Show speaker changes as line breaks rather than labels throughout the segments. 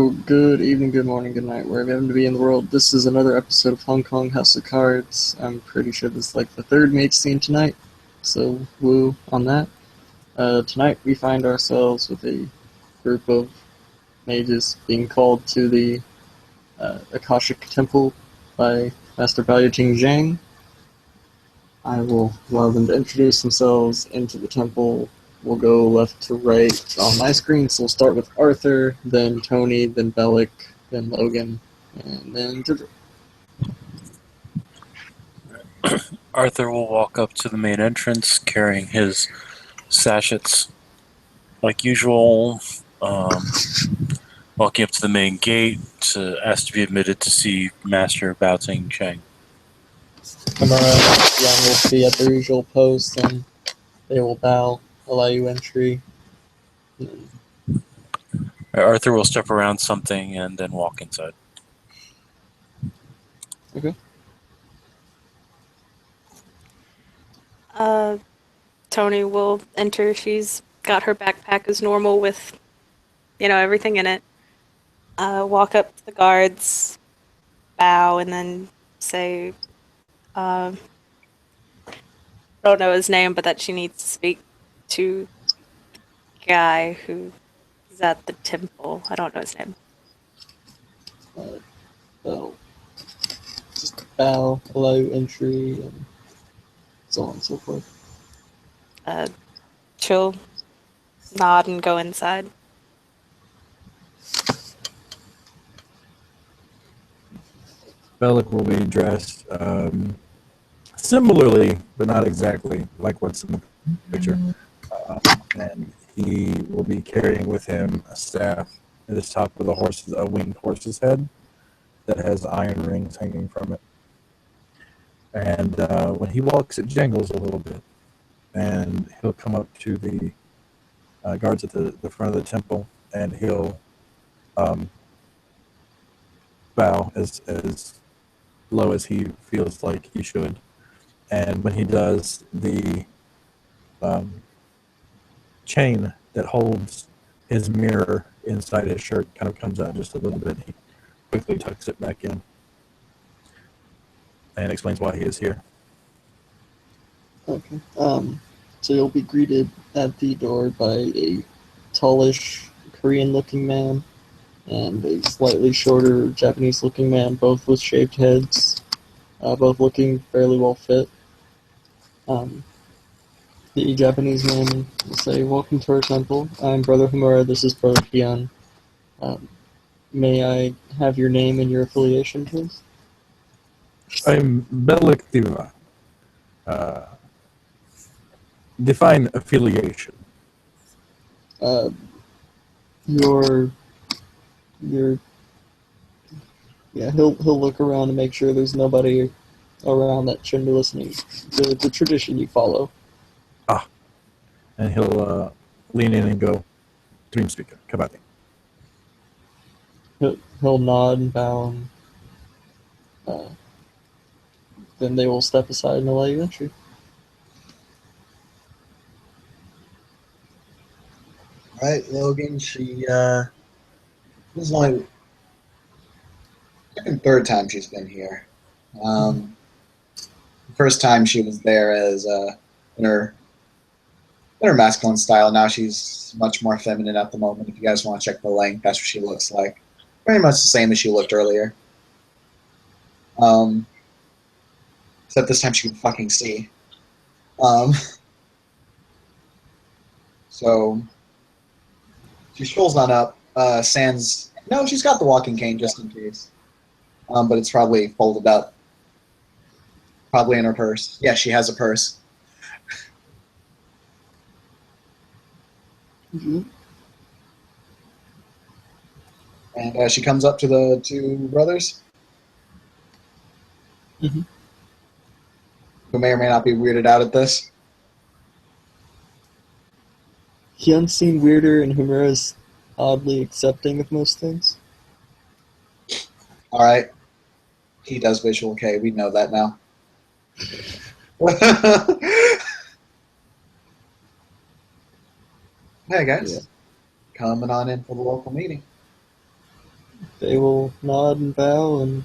Good evening, good morning, good night, wherever you happen to be in the world. This is another episode of Hong Kong House of Cards. I'm pretty sure this is like the third mage scene tonight, so woo on that. Tonight we find ourselves with a group of mages being called to the Akashic Temple by Master Balya Jing Zhang. I will allow them to introduce themselves into the temple. We'll go left to right on my screen, so we'll start with Arthur, then Tony, then Bellic, then Logan, and then Ginger.
Arthur will walk up to the main entrance carrying his sachets like usual, walking up to the main gate to ask to be admitted to see Master Bao Ting Cheng.
Kamara and Young will be at their usual post, and they will bow, allow you entry.
Arthur will step around something and then walk inside.
Okay.
Tony will enter. She's got her backpack as normal with, everything in it. Walk up to the guards, bow, and then say, I don't know his name, but that she needs to speak to the guy who is at the temple. I don't know his name.
So, just bow, allow you entry, and so on and so forth.
She'll nod and go inside.
Bellic will be dressed similarly, but not exactly like what's in the picture. And he will be carrying with him a staff at the top of a winged horse's head that has iron rings hanging from it. And when he walks, it jangles a little bit. And he'll come up to the guards at the front of the temple, and he'll bow as low as he feels like he should. And when he does, the chain that holds his mirror inside his shirt kind of comes out just a little bit. He quickly tucks it back in and explains why he is here.
Okay. So you'll be greeted at the door by a tallish Korean-looking man and a slightly shorter Japanese-looking man, both with shaved heads, both looking fairly well fit. The Japanese man will say, "Welcome to our temple. I'm Brother Homura. This is Brother Kian. May I have your name and your affiliation, please?"
I'm Bellic Diva. Define affiliation.
Your yeah, he'll look around to make sure there's nobody around that shouldn't be listening. The tradition you follow.
And he'll lean in and go, Dream Speaker, Kabati.
He'll nod and bow, and then they will step aside and allow you entry.
Right, Logan, she this is only second, third time she's been here. The first time she was there as in her masculine style. Now she's much more feminine at the moment. If you guys want to check the link, that's what she looks like. Pretty much the same as she looked earlier. Except this time she can fucking see. So she strolls on up. Sans. No, she's got the walking cane just in case. But it's probably folded up. Probably in her purse. Yeah, she has a purse.
Mm-hmm.
And she comes up to the two brothers.
Mm-hmm.
Who may or may not be weirded out at this.
Hyun seemed weirder, and Homura's oddly accepting of most things.
Alright. He does visual K. We know that now. Hey guys.
Yeah.
Coming on in for the local meeting.
They will nod and bow and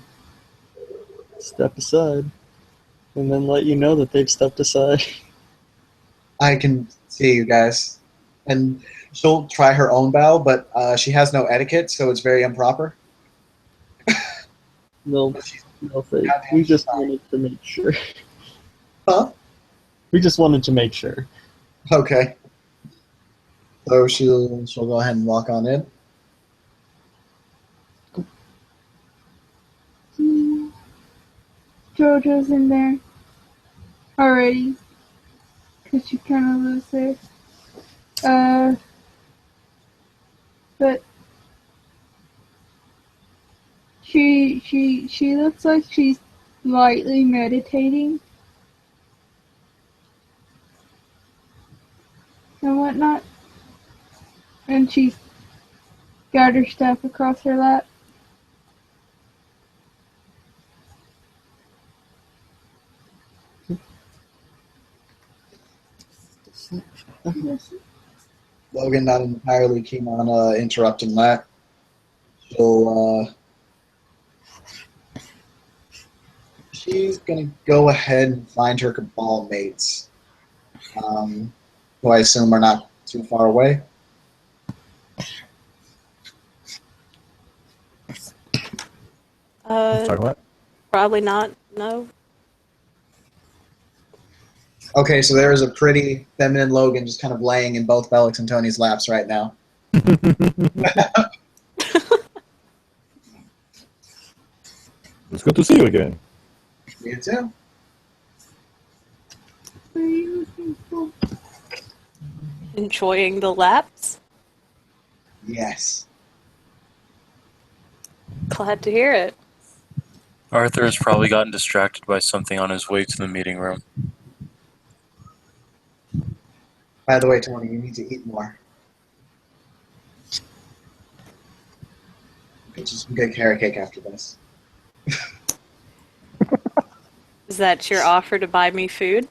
step aside, and then let you know that they've stepped aside.
I can see you guys. And she'll try her own bow, but she has no etiquette, so it's very improper.
They'll say, "We just wanted to make sure."
Huh?
We just wanted to make sure.
Okay. So she'll go ahead and walk on in.
JoJo's in there already, because she kind of lives there. But she looks like she's lightly meditating and whatnot, and she's got her staff across her lap.
Logan not entirely keen on interrupting that. She's gonna go ahead and find her cabal mates, who I assume are not too far away.
Let's talk about.
Probably not. No.
Okay, so there is a pretty feminine Logan just kind of laying in both Bellix and Tony's laps right now.
It's good to see you again.
You too.
What are you looking for?
Enjoying the laps.
Yes.
Glad to hear it.
Arthur has probably gotten distracted by something on his way to the meeting room.
By the way, Tony, you need to eat more. Get you some good carrot cake after this.
Is that your offer to buy me food?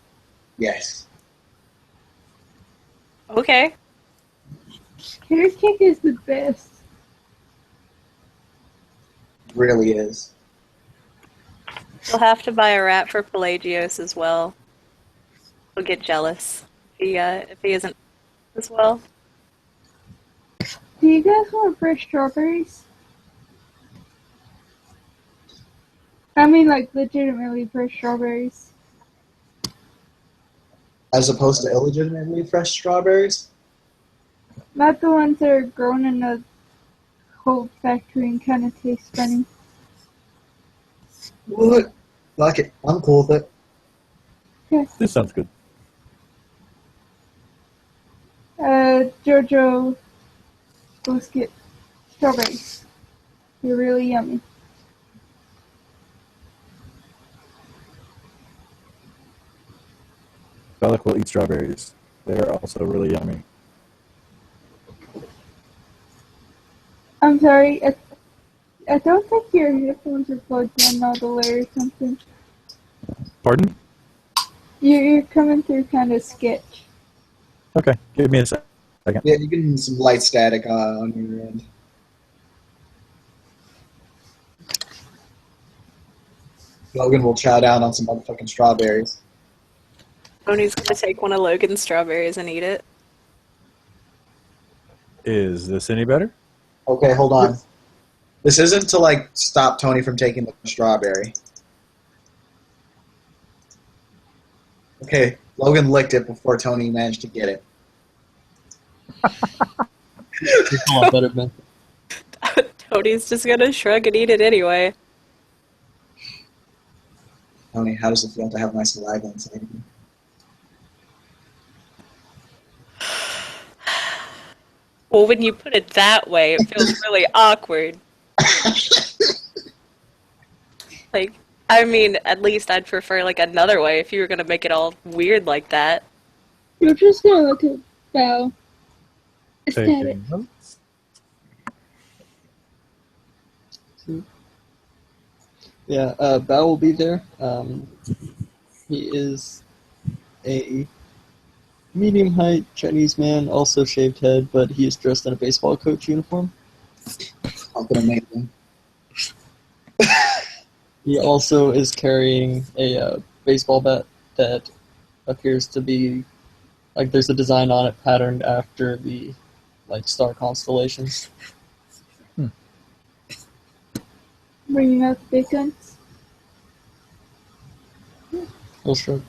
Yes.
Okay.
Carrot cake is the best.
Really is.
You'll have to buy a wrap for Pelagios as well. He'll get jealous if he isn't as well.
Do you guys want fresh strawberries? I mean, like, legitimately fresh strawberries.
As opposed to illegitimately fresh strawberries?
Not the ones that are grown in a cold factory and kind of taste funny.
What? Fuck it. I'm cool with it.
This sounds good.
Jojo, let's get strawberries. They're really yummy.
Bellic will eat strawberries. They're also really yummy.
I'm sorry, I don't think your headphones are plugged in, Nautilus or something.
Pardon?
You're coming through kind of sketch.
Okay, give me a second.
Yeah, you get some light static on your end. Logan will chow down on some motherfucking strawberries.
Tony's gonna take one of Logan's strawberries and eat it.
Is this any better?
Okay, hold on. This isn't to, like, stop Tony from taking the strawberry. Okay, Logan licked it before Tony managed to get it.
It's a lot better, man.
Tony's just gonna shrug and eat it anyway.
Tony, how does it feel to have my saliva inside of you?
Well, when you put it that way, it feels really awkward. Like, I mean, at least I'd prefer, like, another way if you were gonna make it all weird like that.
You're just gonna look at Bow. Aesthetic.
Taking notes.
Yeah, Bao will be there. He is a medium height Chinese man, also shaved head, but he is dressed in a baseball coach uniform.
Something amazing.
He also is carrying a baseball bat that appears to be like there's a design on it patterned after the like star constellations.
Bringing out the big guns.
He'll shrug.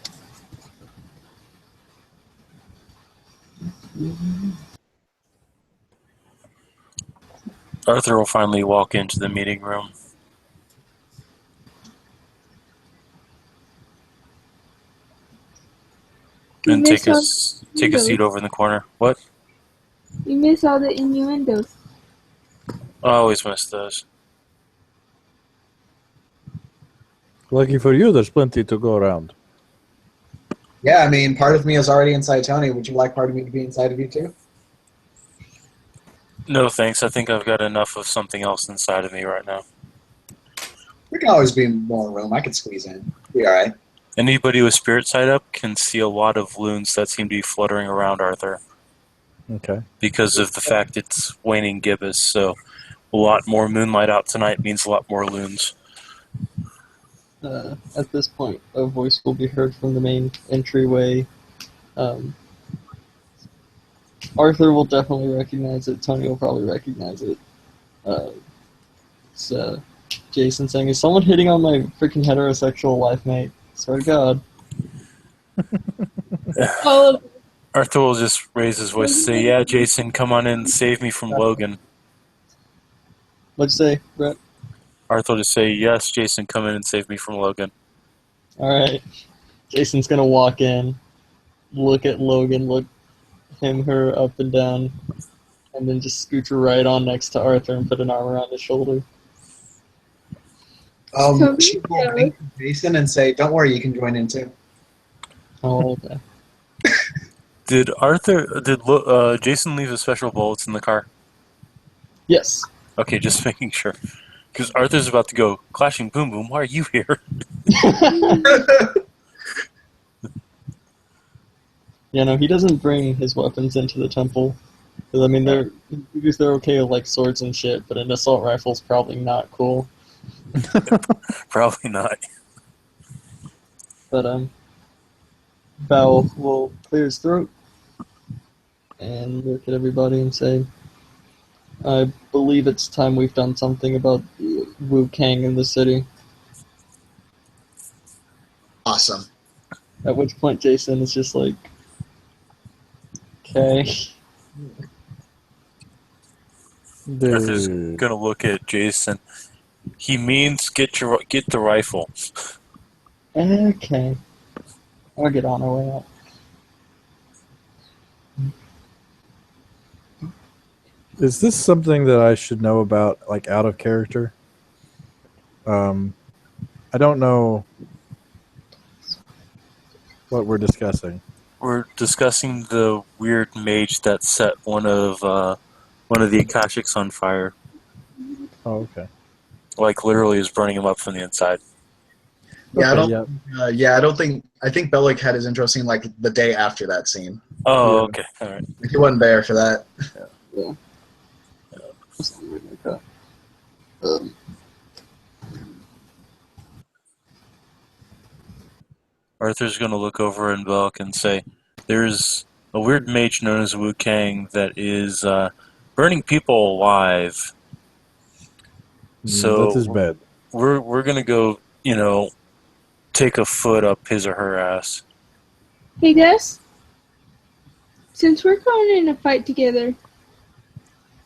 Arthur will finally walk into the meeting room.
You
And
miss
take a
all
take a seat over in the corner. What?
You miss all the innuendos.
I always miss those.
Lucky for you, there's plenty to go around.
Yeah, I mean, part of me is already inside Tony. Would you like part of me to be inside of you too?
No thanks. I think I've got enough of something else inside of me right now.
There can always be more room. I could squeeze in. Be all right.
Anybody with spirit sight up can see a lot of loons that seem to be fluttering around Arthur
Okay.
because of the fact it's waning gibbous. So a lot more moonlight out tonight means a lot more loons.
At this point, a voice will be heard from the main entryway. Arthur will definitely recognize it. Tony will probably recognize it. It's Jason saying, "Is someone hitting on my freaking heterosexual wife, mate? Swear to God."
All of
Arthur will just raise his voice and say, "Yeah, Jason, come on in and save me from Logan."
What'd you say, Brett?
Arthur will just say, "Yes, Jason, come in and save me from Logan."
Alright. Jason's gonna walk in, look at Logan, look her up and down, and then just scooch right on next to Arthur and put an arm around his shoulder.
She will wink to Jason and say, "Don't worry, you can join in too."
Oh, okay.
Did Jason leave his special bullets in the car?
Yes.
Okay, just making sure. Because Arthur's about to go, clashing boom boom, why are you here?
Yeah, no, he doesn't bring his weapons into the temple. Because, I mean, they're okay with, like, swords and shit, but an assault rifle's probably not cool.
Probably not.
But, Bao will clear his throat and look at everybody and say, "I believe it's time we've done something about Wu Kang in the city."
Awesome.
At which point Jason is just like, "Okay."
Arthur's gonna look at Jason. He means get the rifle.
Okay. I'll get on our way out.
Is this something that I should know about, like out of character? I don't know what we're discussing.
We're discussing the weird mage that set one of the Akashics on fire.
Oh, okay.
Like literally is burning him up from the inside.
Yeah,
Okay,
I don't think. I think Bellic had his intro scene like the day after that scene.
Oh,
Yeah.
okay. All right.
He wasn't there for that.
Yeah. Okay.
Arthur's going to look over and Belk and say, "There's a weird mage known as Wu Kang that is burning people alive. So
that's his bed.
we're going to go, take a foot up his or her ass."
Hey guys, since we're going in a fight together,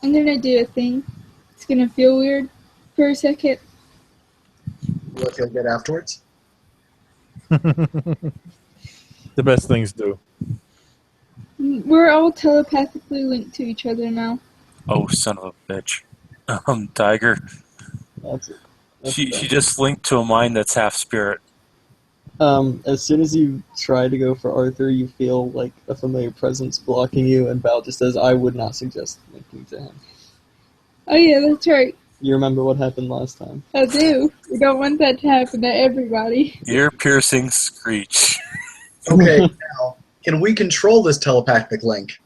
I'm gonna do a thing. It's gonna feel weird for a second.
What he'll get afterwards.
The best things do.
We're all telepathically linked to each other now.
Oh, son of a bitch. Tiger.
That's it.
She just linked to a mind that's half spirit.
As soon as you try to go for Arthur, you feel like a familiar presence blocking you, and Bao just says, "I would not suggest linking to him."
Oh yeah, that's right.
You remember what happened last time.
I do. We don't want that to happen to everybody.
Ear-piercing screech.
Okay, now can we control this telepathic link?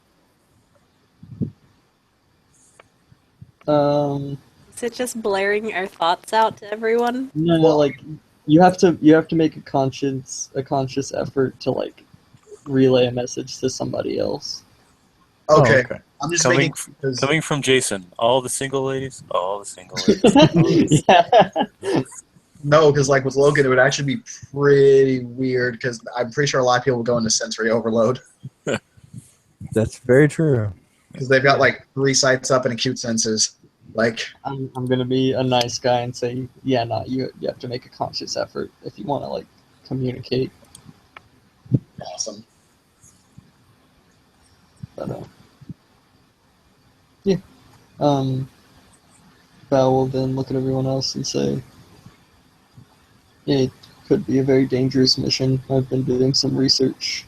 Is Is it just blaring our thoughts out to everyone?
No,
Well-
like you have to make a conscious effort to like relay a message to somebody else.
Okay.
okay.
I'm just
Coming
making
f-
because
Coming from Jason, all the single ladies, all the single ladies.
Yeah.
no, because like with Logan, it would actually be pretty weird because I'm pretty sure a lot of people will go into sensory overload
That's very true.
because they've got like 3 sites up and acute senses. Like,
I'm gonna be a nice guy and say, yeah, no, you have to make a conscious effort if you want to like communicate.
awesome.
But yeah, Val will then look at everyone else and say, yeah, it could be a very dangerous mission. I've been doing some research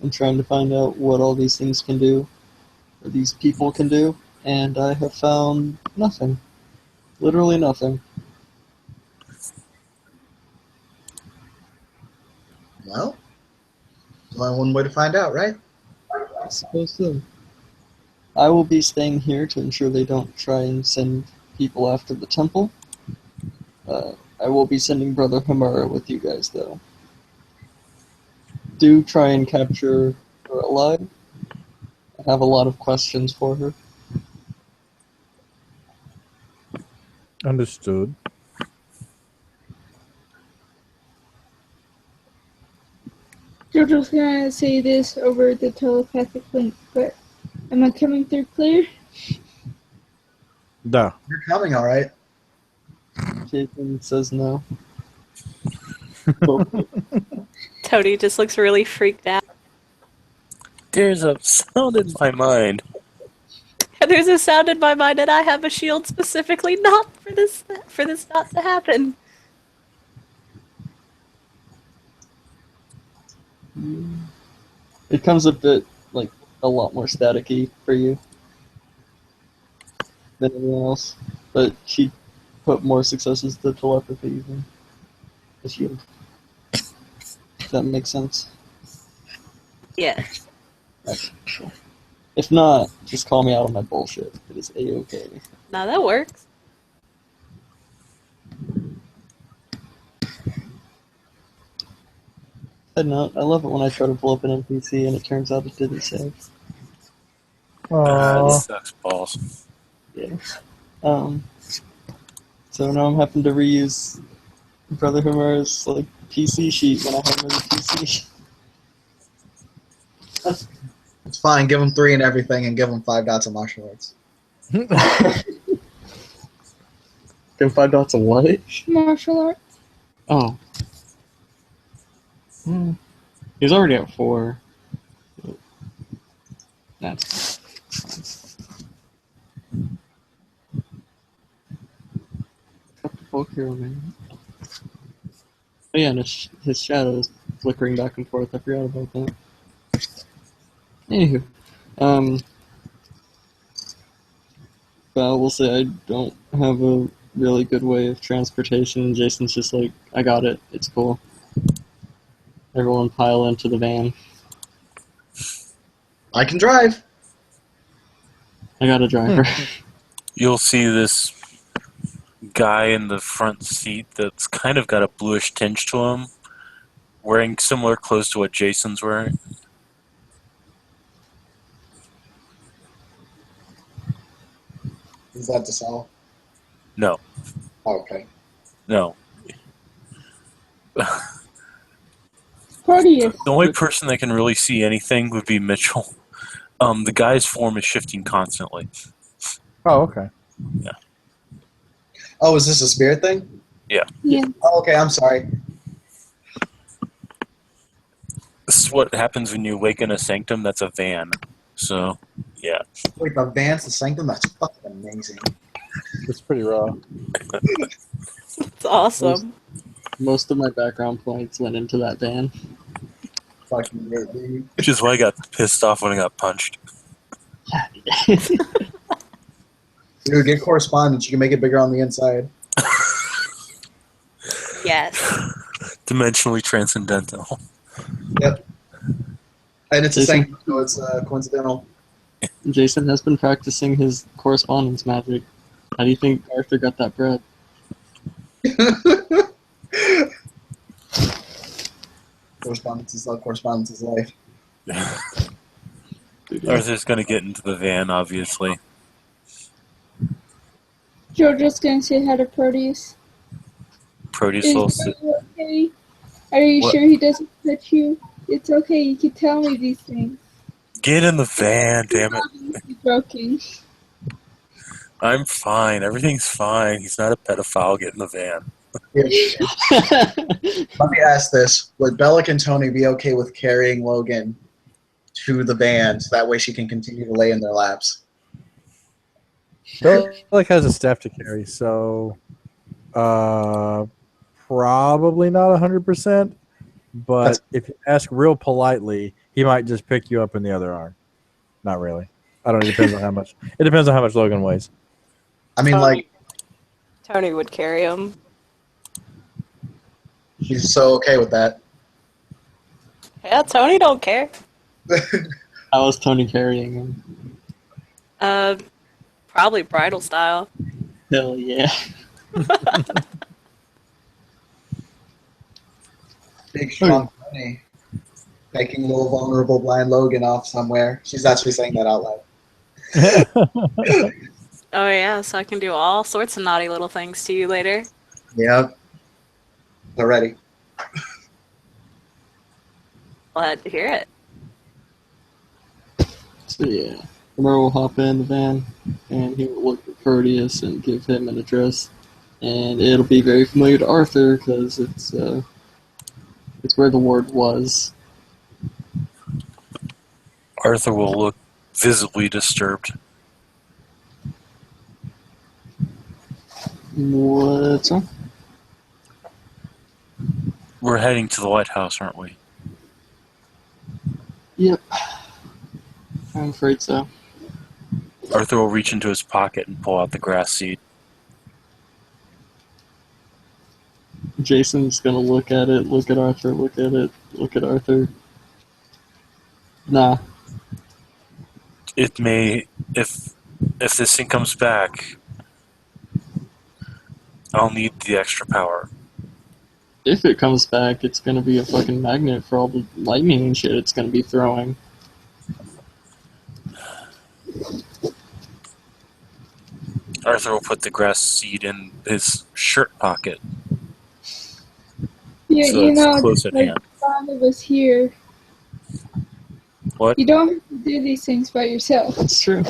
and trying to find out what all these things can do, or these people can do, and I have found nothing. Literally nothing.
Well, there's only one way to find out, right?
I suppose so. I will be staying here to ensure they don't try and send people after the temple. I will be sending Brother Hamura with you guys, though. Do try and capture her alive. I have a lot of questions for her.
Understood.
Jojo's gonna say this over the telepathic link, but am I coming through clear?
Da.
You're coming, all right.
Jason says no.
Tony just looks really freaked out.
There's a sound in my mind.
There's a sound in my mind, and I have a shield specifically not for this not to happen.
It comes a bit, like, a lot more staticky for you than anyone else. But she put more successes to telepathy than the shield. If that makes sense.
Yeah.
Okay, cool. If not, just call me out on my bullshit. It is A-okay.
No, that works.
Side note, I love it when I try to pull up an NPC and it turns out it didn't save.
That
Aww.
sucks balls.
Yeah. So now I'm having to reuse Brother Hamura's like PC sheet when I have another PC.
It's fine. Give them 3 and everything, and give them 5 dots of martial arts.
Give 5 dots of what?
Martial arts.
Oh. He's already at 4. That's fine. Got the folk hero, man. Oh yeah, and his shadow is flickering back and forth. I forgot about that. Anywho, Val will say I don't have a really good way of transportation, and Jason's just like, I got it, it's cool. Everyone pile into the van.
I can drive.
I got a driver.
You'll see this guy in the front seat that's kind of got a bluish tinge to him, wearing similar clothes to what Jason's wearing.
Is that Desal?
No,
Oh, okay.
no.
Proteus.
The only person that can really see anything would be Mitchell. The guy's form is shifting constantly.
Oh, okay.
Oh, is this a spirit thing?
Yeah.
Oh, okay. I'm sorry.
This is what happens when you awaken a sanctum that's a van. So, yeah.
Wait, the Vance, the Sanctum. That's fucking amazing.
It's pretty raw.
It's awesome.
Most of my background points went into that van.
Fucking great, dude.
Which is why I got pissed off when I got punched.
Dude, get correspondence. You can make it bigger on the inside.
Yes.
Dimensionally transcendental.
Yep. And it's a
Jason?
Sanctum, so it's coincidental.
Jason has been practicing his correspondence magic. How do you think Arthur got that bread?
Correspondence is love. Correspondence is life.
Dude,
Arthur's gonna get into the van, obviously.
Georgia's gonna say hi to Proteus.
Proteus will
Is
sit.
he okay? Are you
What?
sure he doesn't touch you? It's okay. You can tell me these things.
Get in the van, damn it.
He's broken.
I'm fine. Everything's fine. He's not a pedophile. Get in the van.
Let me ask this: would Bellic and Tony be okay with carrying Logan to the band so that way she can continue to lay in their laps?
Bellic has a staff to carry, so probably not 100%. But if you ask real politely, he might just pick you up in the other arm. Not really. I don't know. It depends on how much. It depends on how much Logan weighs.
I mean,
Tony-
like,
Tony would carry him.
he's so okay with that.
Yeah, Tony don't care.
How was Tony carrying him?
Probably bridal style.
Hell yeah.
Big strong Tony taking little vulnerable blind Logan off somewhere. She's actually saying that out loud.
Oh yeah, so I can do all sorts of naughty little things to you later.
Yep. They're ready.
Glad to hear it.
So yeah, Romero will hop in the van, and he will look at Proteus and give him an address, and it'll be very familiar to Arthur because it's where the ward was.
Arthur will look visibly disturbed.
What's wrong?
We're heading to the lighthouse, aren't we?
Yep, I'm afraid so.
Arthur will reach into his pocket and pull out the grass seed.
Jason's gonna look at it, look at Arthur, look at it, look at Arthur. Nah.
It may, if this thing comes back, I'll need the extra power.
If it comes back, it's gonna be a fucking magnet for all the lightning and shit it's gonna be throwing.
Arthur will put the grass seed in his shirt pocket,
Yeah,
so
you
it's
know,
close at
like
hand.
5 of us here.
What?
You don't have to do these things by yourself.
That's true.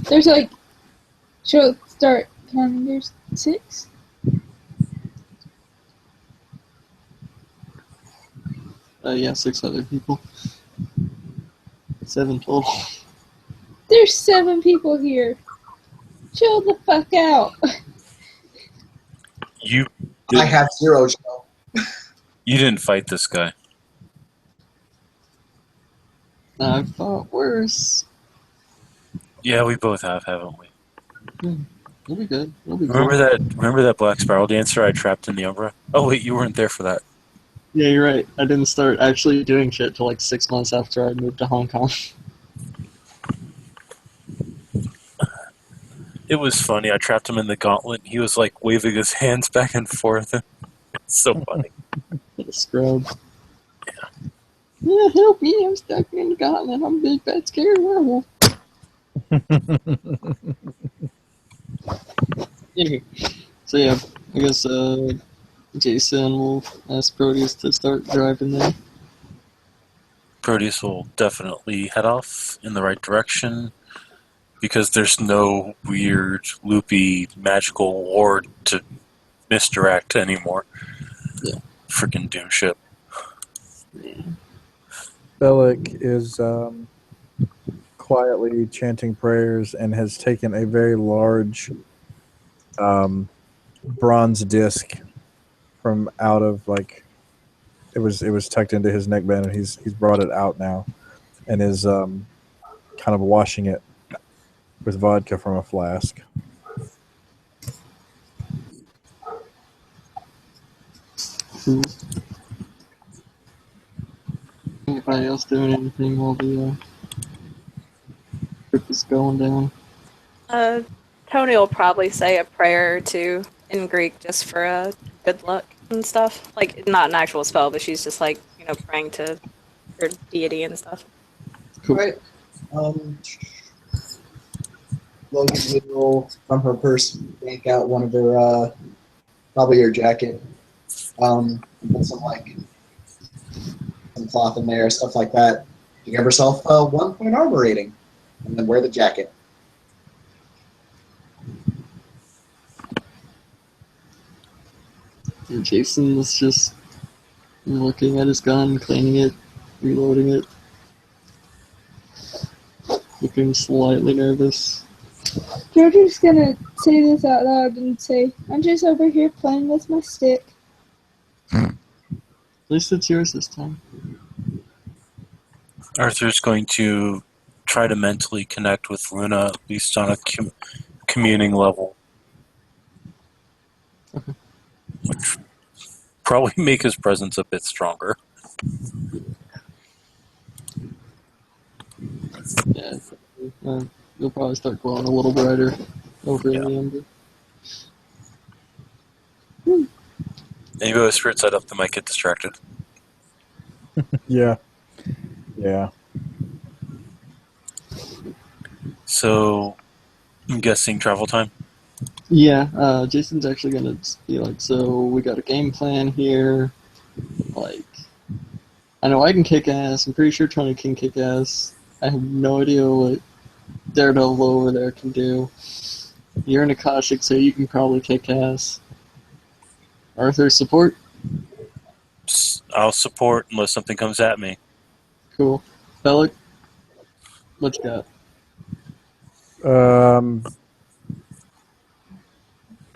There's like, start counting. There's 6.
Yeah, 6 other people. 7 total.
There's 7 people here. Chill the fuck out.
You
I have 0 chill.
you didn't fight this guy.
I've fought worse.
Yeah, we both have, haven't we?
It'll be good. It'll be
Remember
cool.
that black spiral dancer I trapped in the Umbra? Oh wait, you weren't there for that.
Yeah, you're right. I didn't start actually doing shit till like 6 months after I moved to Hong Kong.
It was funny. I trapped him in the gauntlet. He was like waving his hands back and forth. It's so funny.
What a scrub. Yeah, help me, I'm stuck in the gauntlet. I'm a big fat scary werewolf. Anywho, so yeah, I guess Jason will ask Proteus to start driving there.
Proteus will definitely head off in the right direction because there's no weird, loopy, magical ward to misdirect anymore.
Yeah.
Freaking doom ship.
Yeah.
Bellic is quietly chanting prayers and has taken a very large bronze disc from out of like it was tucked into his neckband, and he's brought it out now and is kind of washing it with vodka from a flask.
Anybody else doing anything while the trip is going down?
Tony will probably say a prayer or two in Greek just for good luck and stuff. Like, not an actual spell, but she's just like, praying to her deity and stuff.
Cool.
Right. Logan will, from her purse, yank out one of her, probably her jacket. Put some cloth in there, stuff like that. To give herself a 1-point armor rating, and then wear the jacket.
And Jason's just looking at his gun, cleaning it, reloading it, looking slightly nervous.
Georgia's gonna say this out loud and say, I'm just over here playing with my stick.
At least it's yours this time.
Arthur's going to try to mentally connect with Luna, at least on a communing level.
Okay.
Which probably make his presence a bit stronger.
Yeah, you'll probably start glowing a little brighter over in the ember.
Anybody with spirit side up, they might get distracted.
Yeah.
So, I'm guessing travel time?
Yeah, Jason's actually gonna be like, so we got a game plan here. Like, I know I can kick ass. I'm pretty sure Tony can kick ass. I have no idea what Daredevil over there can do. You're an Akashic, so you can probably kick ass. Arthur, support?
I'll support unless something comes at me.
Cool. Bellic? What you got?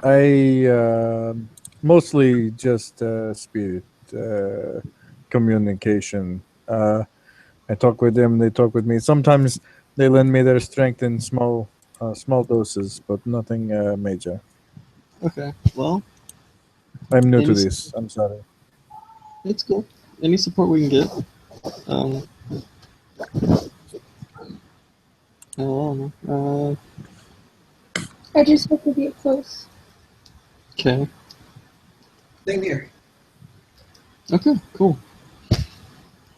I mostly just spirit communication. I talk with them, they talk with me. Sometimes they lend me their strength in small doses, but nothing major.
Okay, well,
I'm new to
Any-
this. I'm sorry.
it's cool. Any support we can get. I don't know.
I just have to get close.
Okay.
Same here.
Okay, cool.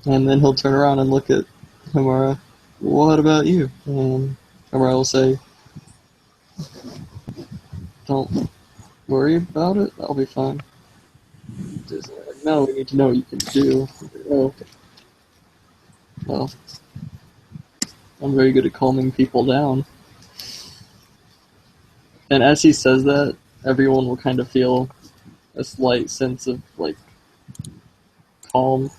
And then he'll turn around and look at Hamara. What about you? And Hamara will say, don't worry about it. I'll be fine. Just no, we need to know what you can do. Oh, well, I'm very good at calming people down. And as he says that, everyone will kind of feel a slight sense of, like, calm.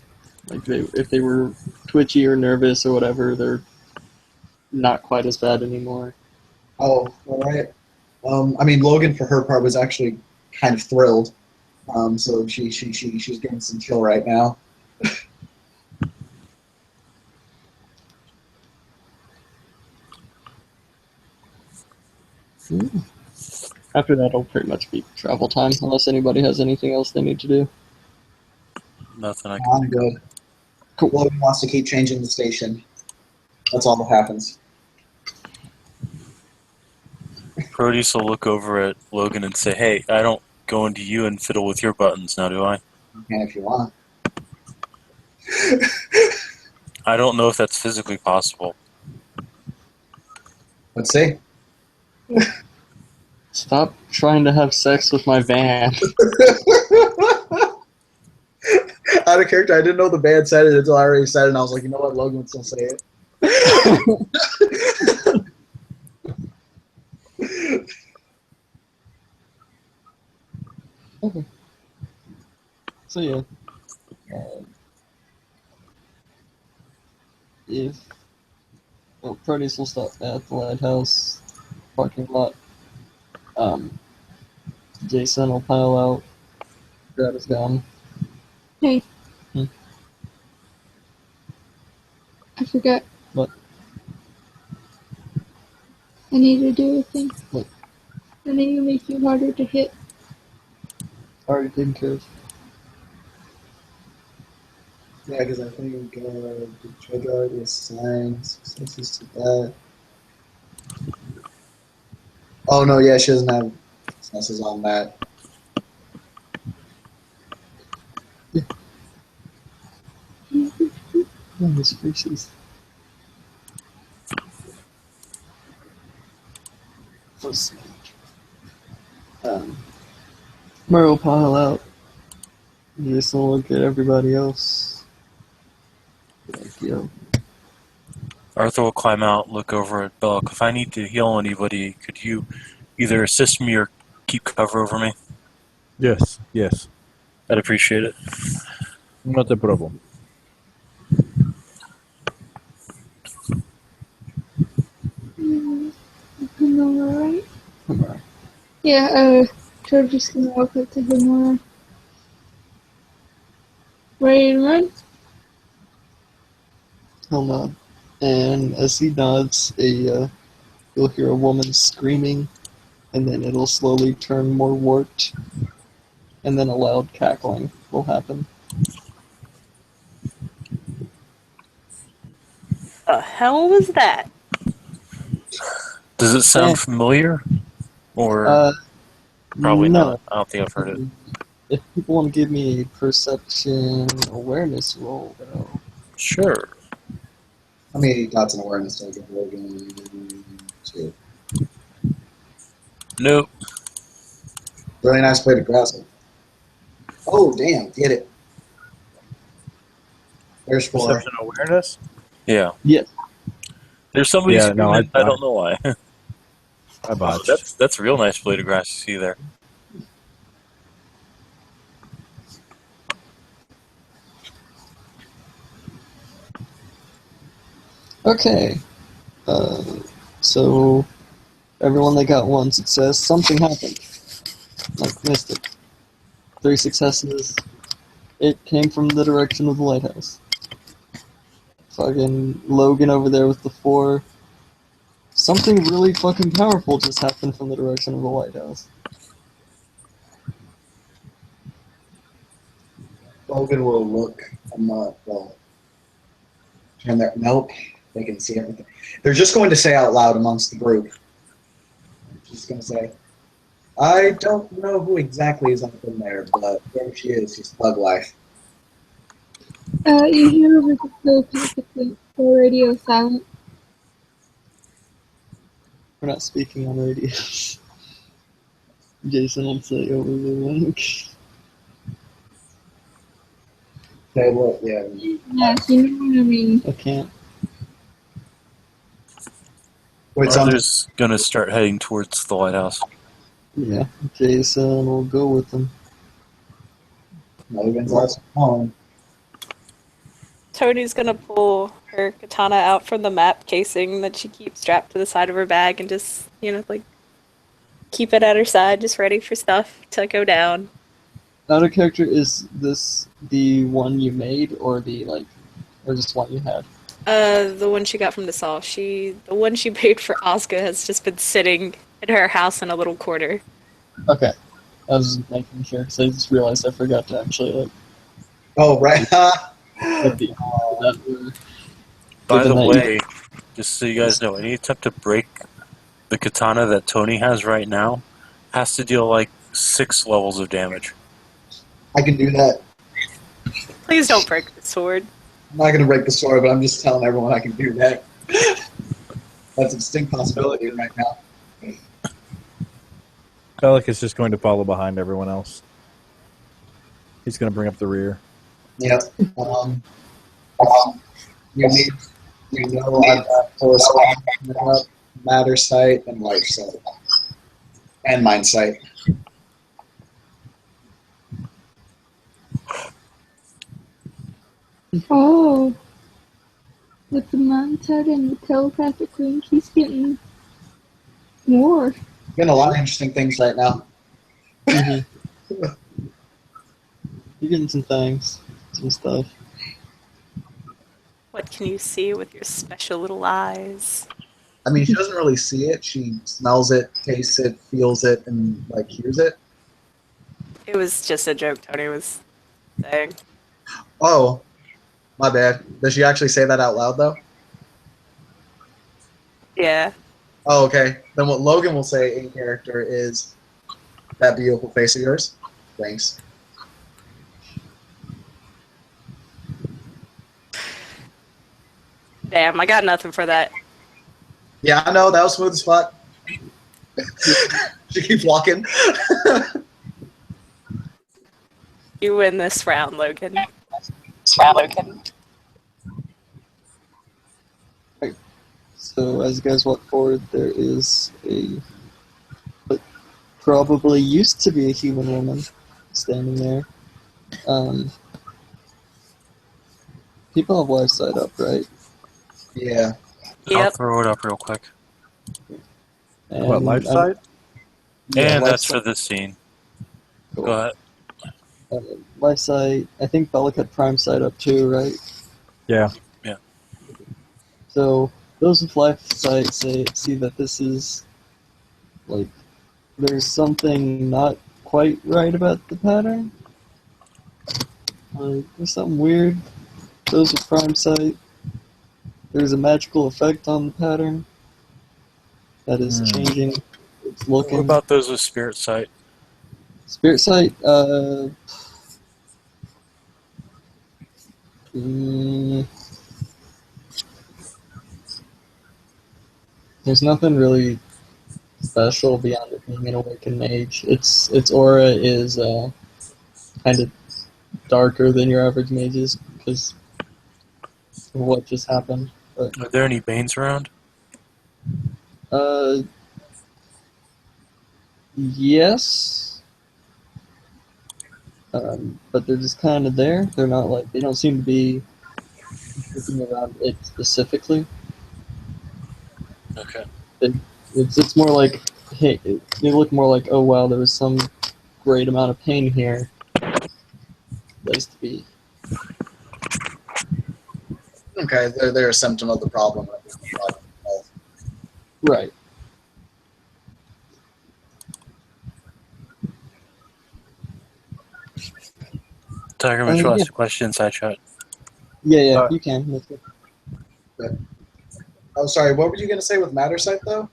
Like, if they were twitchy or nervous or whatever, they're not quite as bad anymore.
Oh, all right. I mean, Logan, for her part, was actually kind of thrilled. So she's getting some chill right now.
After that, it'll pretty much be travel time, unless anybody has anything else they need to do.
Nothing I
I'm good.
Cool.
Logan wants to keep changing the station. That's all that happens.
Proteus will look over at Logan and say, hey, I don't go into you and fiddle with your buttons now, do I?
You can if you want.
I don't know if that's physically possible.
Let's see.
Stop trying to have sex with my van.
Out of character, I didn't know the band said it until I already said it, and I was like, you know what, Logan would still say it.
Okay. So yeah. If Proteus will stop at the lighthouse parking lot. Jason will pile out, grab his gun.
Hey.
Hmm?
I forgot.
What?
I need to do a thing.
What?
I need to make you harder to hit.
Already taken care of.
Yeah, because I think the judge already assigned successes to that. Oh no, yeah, she doesn't have successes on that.
Oh, this species. Let's see. Murray will pile out. Jason will look at everybody else. Like, yo.
Arthur will climb out, look over at Belk. If I need to heal anybody, could you either assist me or keep cover over me?
Yes, yes.
I'd appreciate it.
Not a problem.
Alright.
Alright.
Yeah, George gonna walk up to him. Ready to run?
He'll nod. And as he nods, you'll hear a woman screaming, and then it'll slowly turn more warped, and then a loud cackling will happen.
The hell was that?
Does it sound
Yeah.
familiar? Or probably
no.
not. I don't think I've heard it.
If people want to give me a perception awareness roll, though.
Sure.
How many dots in awareness do I get? Logan? 2.
Nope.
Really nice play to grasp. Oh, damn, get it. There's 4.
Perception awareness?
Yeah.
Yes.
There's somebody
Yeah, no,
screaming.
I-
I don't know why.
I botched.
That's a real nice blade of grass to see there.
Okay. So everyone that got 1 success, something happened. Like Mystic. 3 successes. It came from the direction of the lighthouse. Fucking Logan over there with the 4. Something really fucking powerful just happened from the direction of the lighthouse.
Logan will look. I'm not. Well, turn their. Nope. They can see everything. They're just going to say out loud amongst the group. She's going to say, I don't know who exactly is up in there, but whoever she is, she's Thug Life.
You hear over the telepathically, the radio silent.
We're not speaking on radio. Jason will say over the link.
Say what? Yeah.
Yes, you know what I mean.
I can't.
Wait, on.
Arthur's gonna start heading towards the lighthouse.
Yeah. Jason will go with them.
Logan's last home.
Tony's gonna pull her katana out from the map casing that she keeps strapped to the side of her bag and just, like keep it at her side, just ready for stuff to go down.
Out of character, is this the one you made, or or just one you had?
The one she got from the saw. The one she made for Asuka has just been sitting in her house in a little corner.
Okay. I was making sure, because I just realized I forgot to actually,
Oh, right.
put the that were
By the
given that
way, just so you guys know, any attempt to break the katana that Tony has right now has to deal like 6 levels of damage.
I can do that.
Please don't break the sword.
I'm not going to break the sword, but I'm just telling everyone I can do that. That's a distinct possibility right now.
Bellic is just going to follow behind everyone else. He's going to bring up the rear.
Yep. I've got correspondence, matter sight, and life sight. And mind sight.
Oh. With the mindset and the telepathic link, he's getting more.
Getting a lot of interesting things right now.
Mhm. You're getting some things, some stuff.
What can you see with your special little eyes?
I mean, she doesn't really see it. She smells it, tastes it, feels it, and hears it.
It was just a joke Tony was saying.
Oh, my bad. Does she actually say that out loud though?
Yeah.
Oh, okay. Then what Logan will say in character is, "That beautiful face of yours." Thanks.
Damn, I got nothing for that.
Yeah, I know that was smooth as fuck. She keeps walking.
You win this round, Logan.
So as you guys walk forward, there is a what probably used to be a human woman standing there. People have live side up, right?
Yeah.
I'll
Yep.
throw it up real quick.
And
What, life side?
Yeah,
And
live
that's for
side.
this scene.
Cool.
Go ahead.
Life side. I think Bellic had prime side up too, right?
Yeah.
So those with life side see that this is like there's something not quite right about the pattern. There's something weird. Those with prime sight, there's a magical effect on the pattern that is changing. It's
What
looking.
about those with spirit sight?
Spirit sight? There's nothing really special beyond it being an awakened mage. Its aura is kind of darker than your average mage's because of what just happened. But
Are there any Banes around?
yes, but they're just kind of there. They're not like they don't seem to be looking around it specifically.
Okay.
It's more like hey, they look more like oh wow, there was some great amount of pain here. Place to be.
Okay, they're a symptom of the problem.
Right.
Tiger Mitchell
yeah.
asked a question inside chat.
Yeah, you can. That's good.
Oh, sorry. What were you gonna say with matter sight though?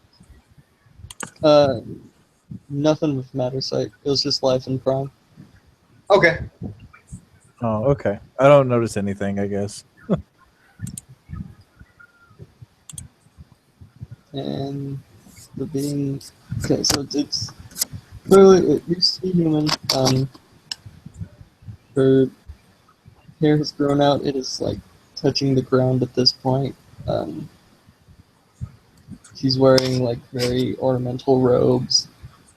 Nothing with matter sight. It was just life and prime.
Okay.
Oh, okay. I don't notice anything, I guess.
And the being okay, so it's clearly it used to be human. Her hair has grown out. It is like touching the ground at this point. She's wearing like very ornamental robes.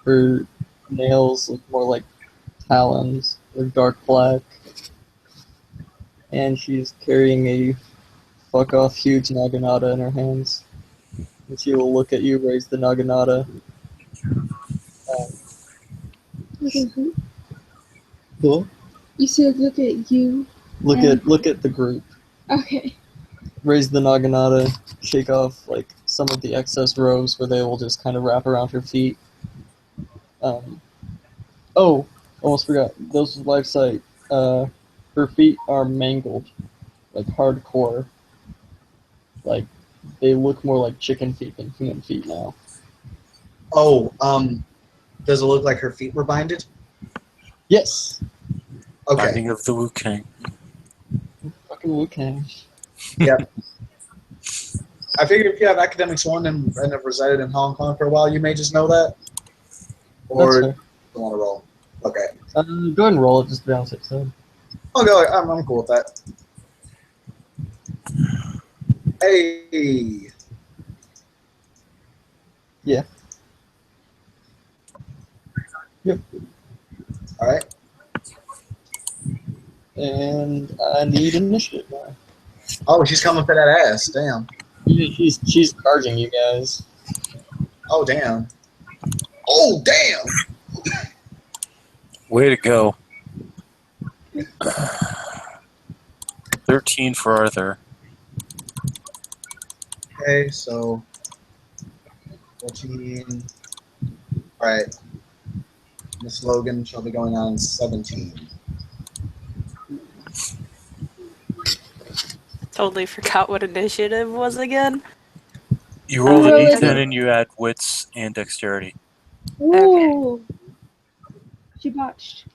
Her nails look more like talons. They're dark black. And she's carrying a fuck off huge naginata in her hands. And she will look at you, raise the naginata.
Look at who?
Cool.
You said look at you.
Look at the group.
Okay.
Raise the naginata, shake off like some of the excess robes where they will just kind of wrap around her feet. Oh, almost forgot. Those with life sight. Her feet are mangled, like hardcore. Like they look more like chicken feet than human feet now.
Oh, does it look like her feet were binded?
Yes.
Okay.
Binding of the Wu King.
Fucking Wu Kang.
Yep. I figured if you have academics one and have resided in Hong Kong for a while, you may just know that. Or
That's
you want to roll? Okay.
fair. Go ahead and roll it just to be on the safe side.
I'll go. I'm cool with that. Hey.
Yeah. Yep.
All right.
And I need initiative now.
Oh, she's coming for that ass. Damn.
She's charging you guys.
Oh, damn. Oh, damn.
Way to go. 13 for Arthur.
Okay, so 14. All right. Miss Logan shall be going on 17.
Totally forgot what initiative was again.
You roll the
roll it.
d10 and you add wits and dexterity.
Ooh. She botched.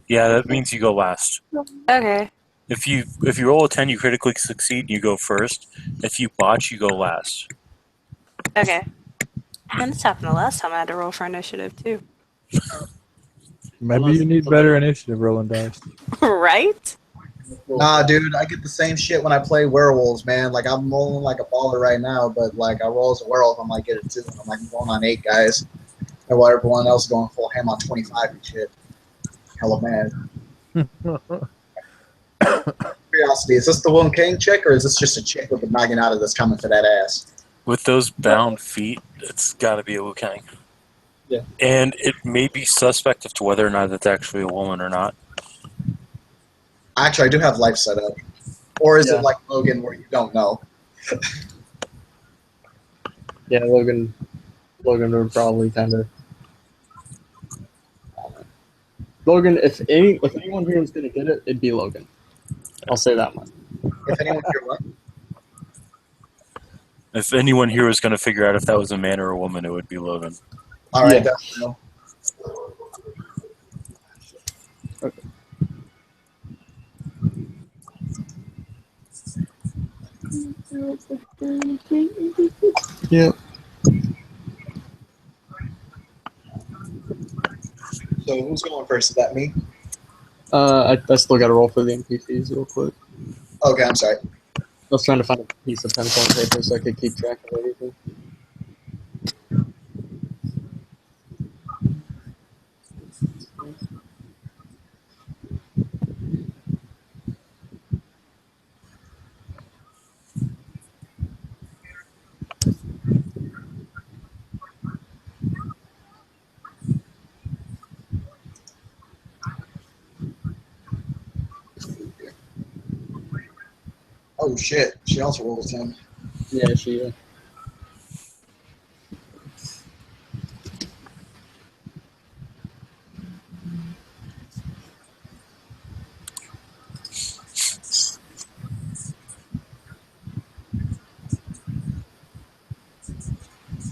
Yeah, that means you go last.
Okay.
If you roll a 10, you critically succeed, you go first. If you botch, you go last.
Okay. And this happened the last time I had to roll for initiative too.
Maybe you need better initiative rolling dice.
Right?
Nah, dude, I get the same shit when I play werewolves, man. Like I'm rolling like a baller right now, but like I roll as a werewolf, I'm like get it too. I'm like I'm going on 8 guys, and while everyone else is going full ham on 25 and shit. Hella man. Curiosity, is this the Will King chick, or is this just a chick with the noggin out of that's coming for that ass?
With those bound feet, it's got to be a Wukang.
Yeah.
And it may be suspect as to whether or not it's actually a woman or not.
Actually, I do have life set up. Or is
Yeah.
it like Logan where you don't know?
Yeah, Logan would probably kind of. Logan, if anyone here was gonna get it, it'd be Logan. I'll say that much.
If anyone here what?
If anyone here was going to figure out if that was a man or a woman, it would be Logan.
Alright,
Yeah.
that's no.
Yep.
So who's going first? Is that me?
I still got to roll for the NPCs real quick.
Okay, I'm sorry.
I was trying to find a piece of pencil and paper so I could keep track of everything.
Oh shit, she also rolled a 10.
Yeah, she.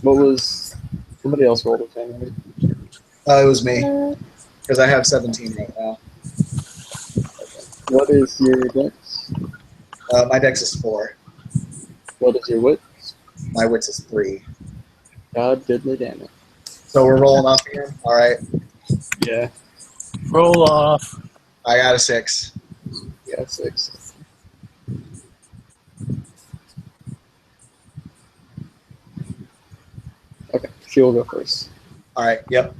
What was somebody else rolled a 10, right?
It was me, because I have 17 right now.
What is your dex?
My dex is 4.
What is your wit?
My wits is 3.
God diddly damn it.
So we're rolling off again? Alright.
Yeah.
Roll off.
I got a 6.
Yeah, 6. Okay, she'll go first.
Alright, yep.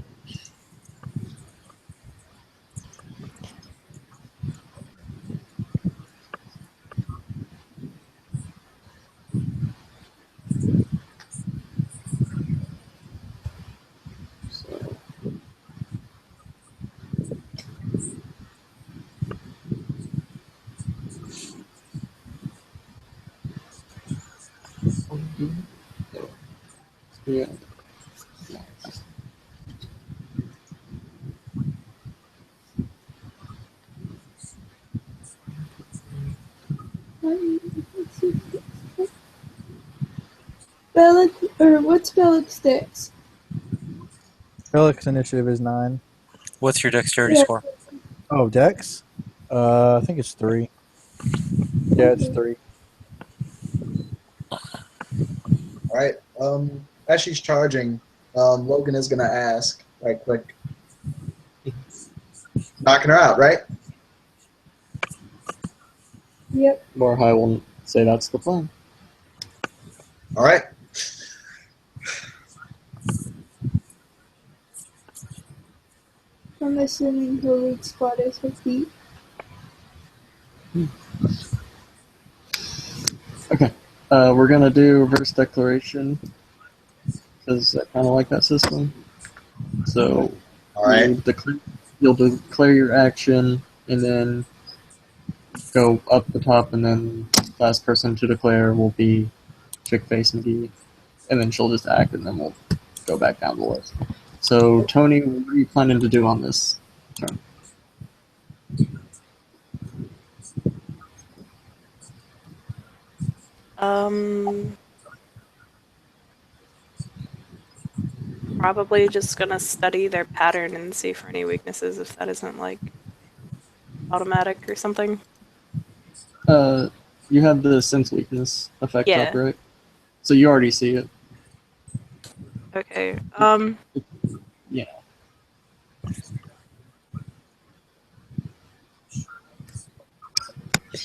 So. Yeah.
Bellic, or what's Bellic's dex?
Felix initiative is 9.
What's your dexterity
Yeah.
score?
Oh, Dex? I think it's 3. Yeah, it's 3.
Alright. As she's charging, Logan is gonna ask, right quick. Knocking her out, right?
Yep.
Morhai will say that's the plan.
Alright.
I'm assuming her weak spot is her feet.
Okay. We're gonna do reverse declaration because I kind of like that system. So
Alright.
you'll declare your action and then go up the top, and then last person to declare will be Chick-Face McGee, and then she'll just act, and then we'll go back down the list. So Tony, what are you planning to do on this turn?
Um, probably just gonna study their pattern and see for any weaknesses if that isn't like automatic or something.
You have the sense weakness effect
Yeah.
up, right? So you already see it.
Okay.
Yeah.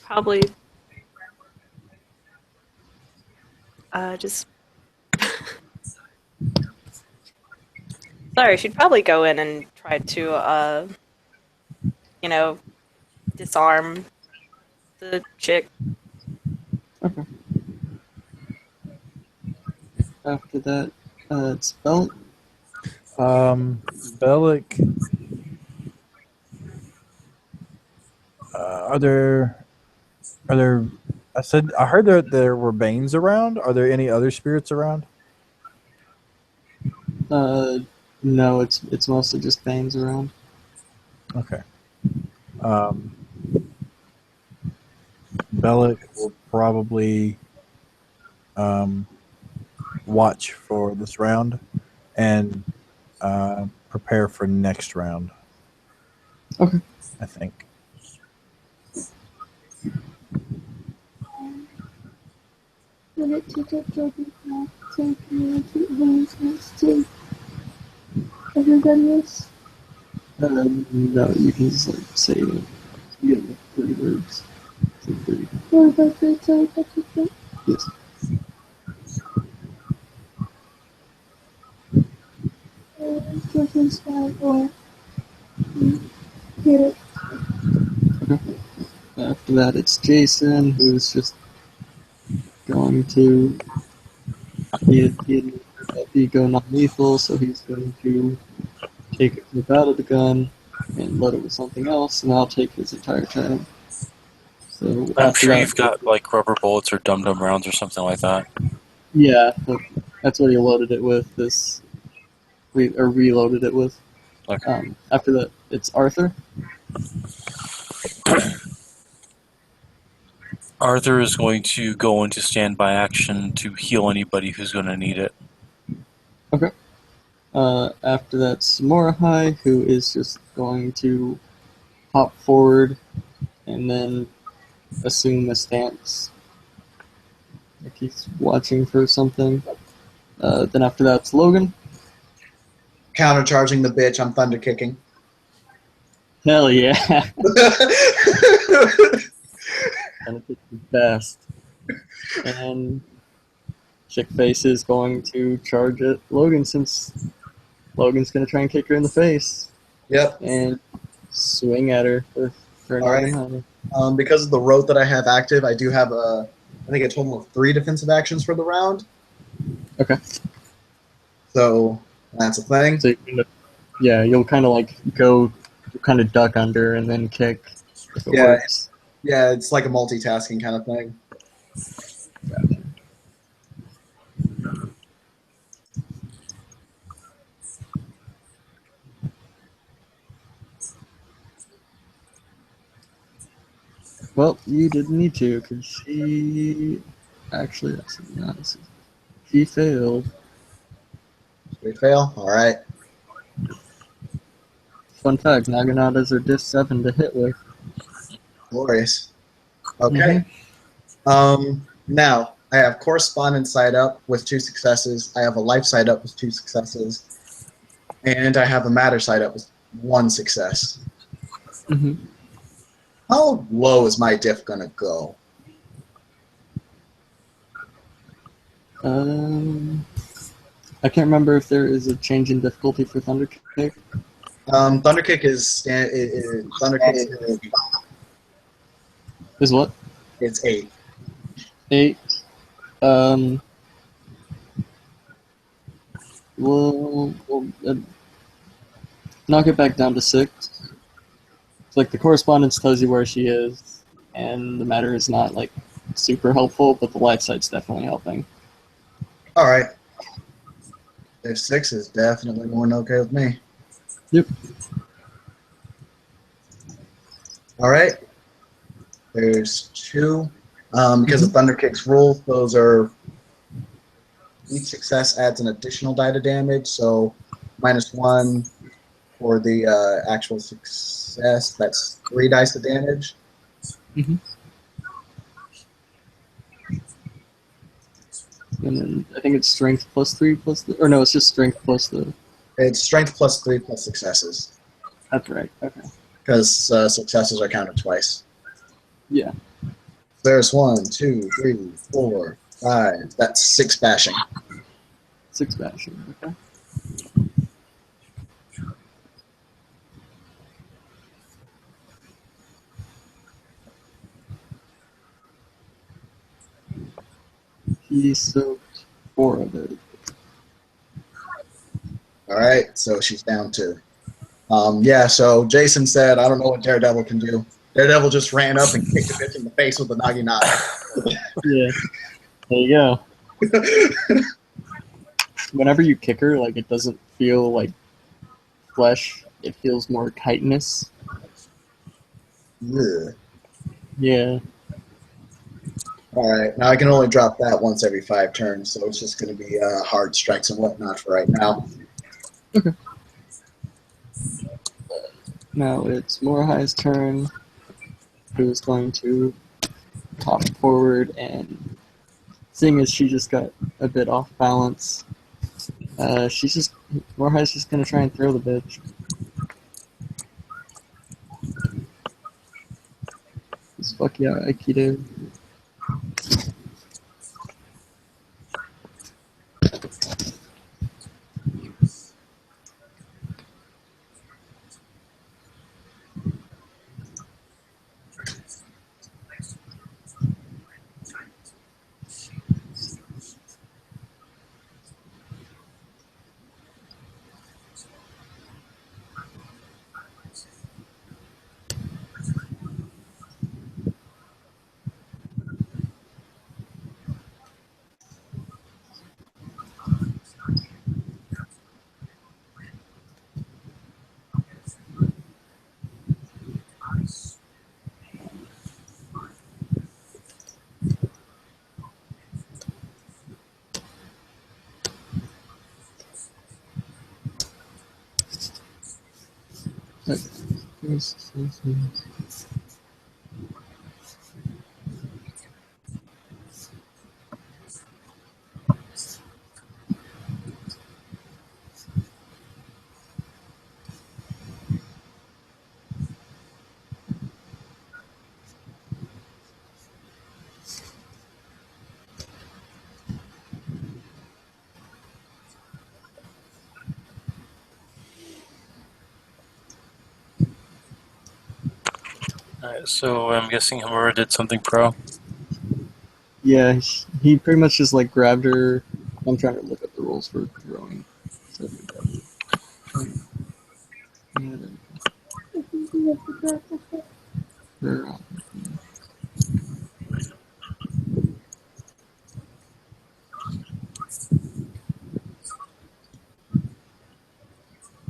Probably just sorry, she'd probably go in and try to you know, disarm the chick.
Okay. After that, it's Belt.
Bellic. Are there? I heard there were Banes around. Are there any other spirits around?
No, it's mostly just Banes around.
Okay. Bellic will probably watch for this round and prepare for next round.
Okay.
I think.
Let it take up Jordan's mouth so communicate hands next to everybody else.
No, you can just like say it. You get like 3 words. So 3.
What about the telepathic thing?
Yes.
Jordan's mouth or get it.
After that, it's Jason, who's just going to. He go non-lethal, so he's going to take a clip out of the gun and load it with something else, and I'll take his entire time. So
I'm
after
sure
that,
you've got like rubber bullets or dum-dum rounds or something like that.
yeah, that's what he loaded it with. Reloaded it with.
Okay.
After that, it's Arthur.
Arthur is going to go into standby action to heal anybody who's going to need it.
Okay. After that, Morahai, who is just going to hop forward and then assume a stance. Like he's watching for something. Then after that, it's Logan.
Countercharging the bitch, I'm thunder kicking.
Hell yeah. And it's the best. And Chickface is going to charge at Logan since Logan's going to try and kick her in the face
Yep.
and swing at her for an
All right.
Arnhem.
Because of the rote that I have active, I do have I think a total of 3 defensive actions for the round.
Okay.
So that's a thing.
So you'll kind of like go, kind of duck under and then kick if it
Yeah.
works.
Yeah, it's like a multitasking kind of thing.
Well, you didn't need to, because she... Actually, that's the opposite. She failed.
We fail. All right.
Fun fact, Naginata's are diff 7 to hit with.
Glorious. Okay. Now, I have correspondence side up with 2 successes. I have a life side up with 2 successes. And I have a matter side up with 1 success.
Mm-hmm.
How low is my diff going to go?
I can't remember if there is a change in difficulty for Thunderkick.
Thunderkick is
Is what?
it's 8.
8. We'll knock it back down to 6. It's like the correspondence tells you where she is, and the matter is not like super helpful, but the life side's definitely helping.
All right. If 6 is definitely more than okay with me.
Yep.
All right. There's 2. Because of Thunderkick's rule, those are each success adds an additional die to damage. So -1 for the actual success. That's 3 dice of damage.
And then I think it's strength +3 or no, it's just strength plus the.
It's strength +3 plus successes,
That's right. Okay.
because successes are counted twice.
Yeah.
There's 1, 2, 3, 4, 5. That's 6 bashing.
6 bashing. Okay. He soaked 4 of it.
All right, so she's down 2. Yeah, so Jason said, I don't know what Daredevil can do. Daredevil just ran up and kicked the bitch in the face with the Naginata.
Yeah. There you go. Whenever you kick her, like, it doesn't feel like flesh. It feels more chitinous.
Ugh.
Yeah.
All right, now I can only drop that once every 5 turns, so it's just going to be hard strikes and whatnot for right now.
Now it's Morahai's turn, who's going to hop forward, and seeing as she just got a bit off balance, Morahai's just gonna try and throw the bitch. Just fuck yeah, Aikido.
Alright, so I'm guessing Hamura did something pro.
Yeah, he pretty much just like grabbed her. I'm trying to look up the rules for throwing. So,
I think you have to grapple first.
her,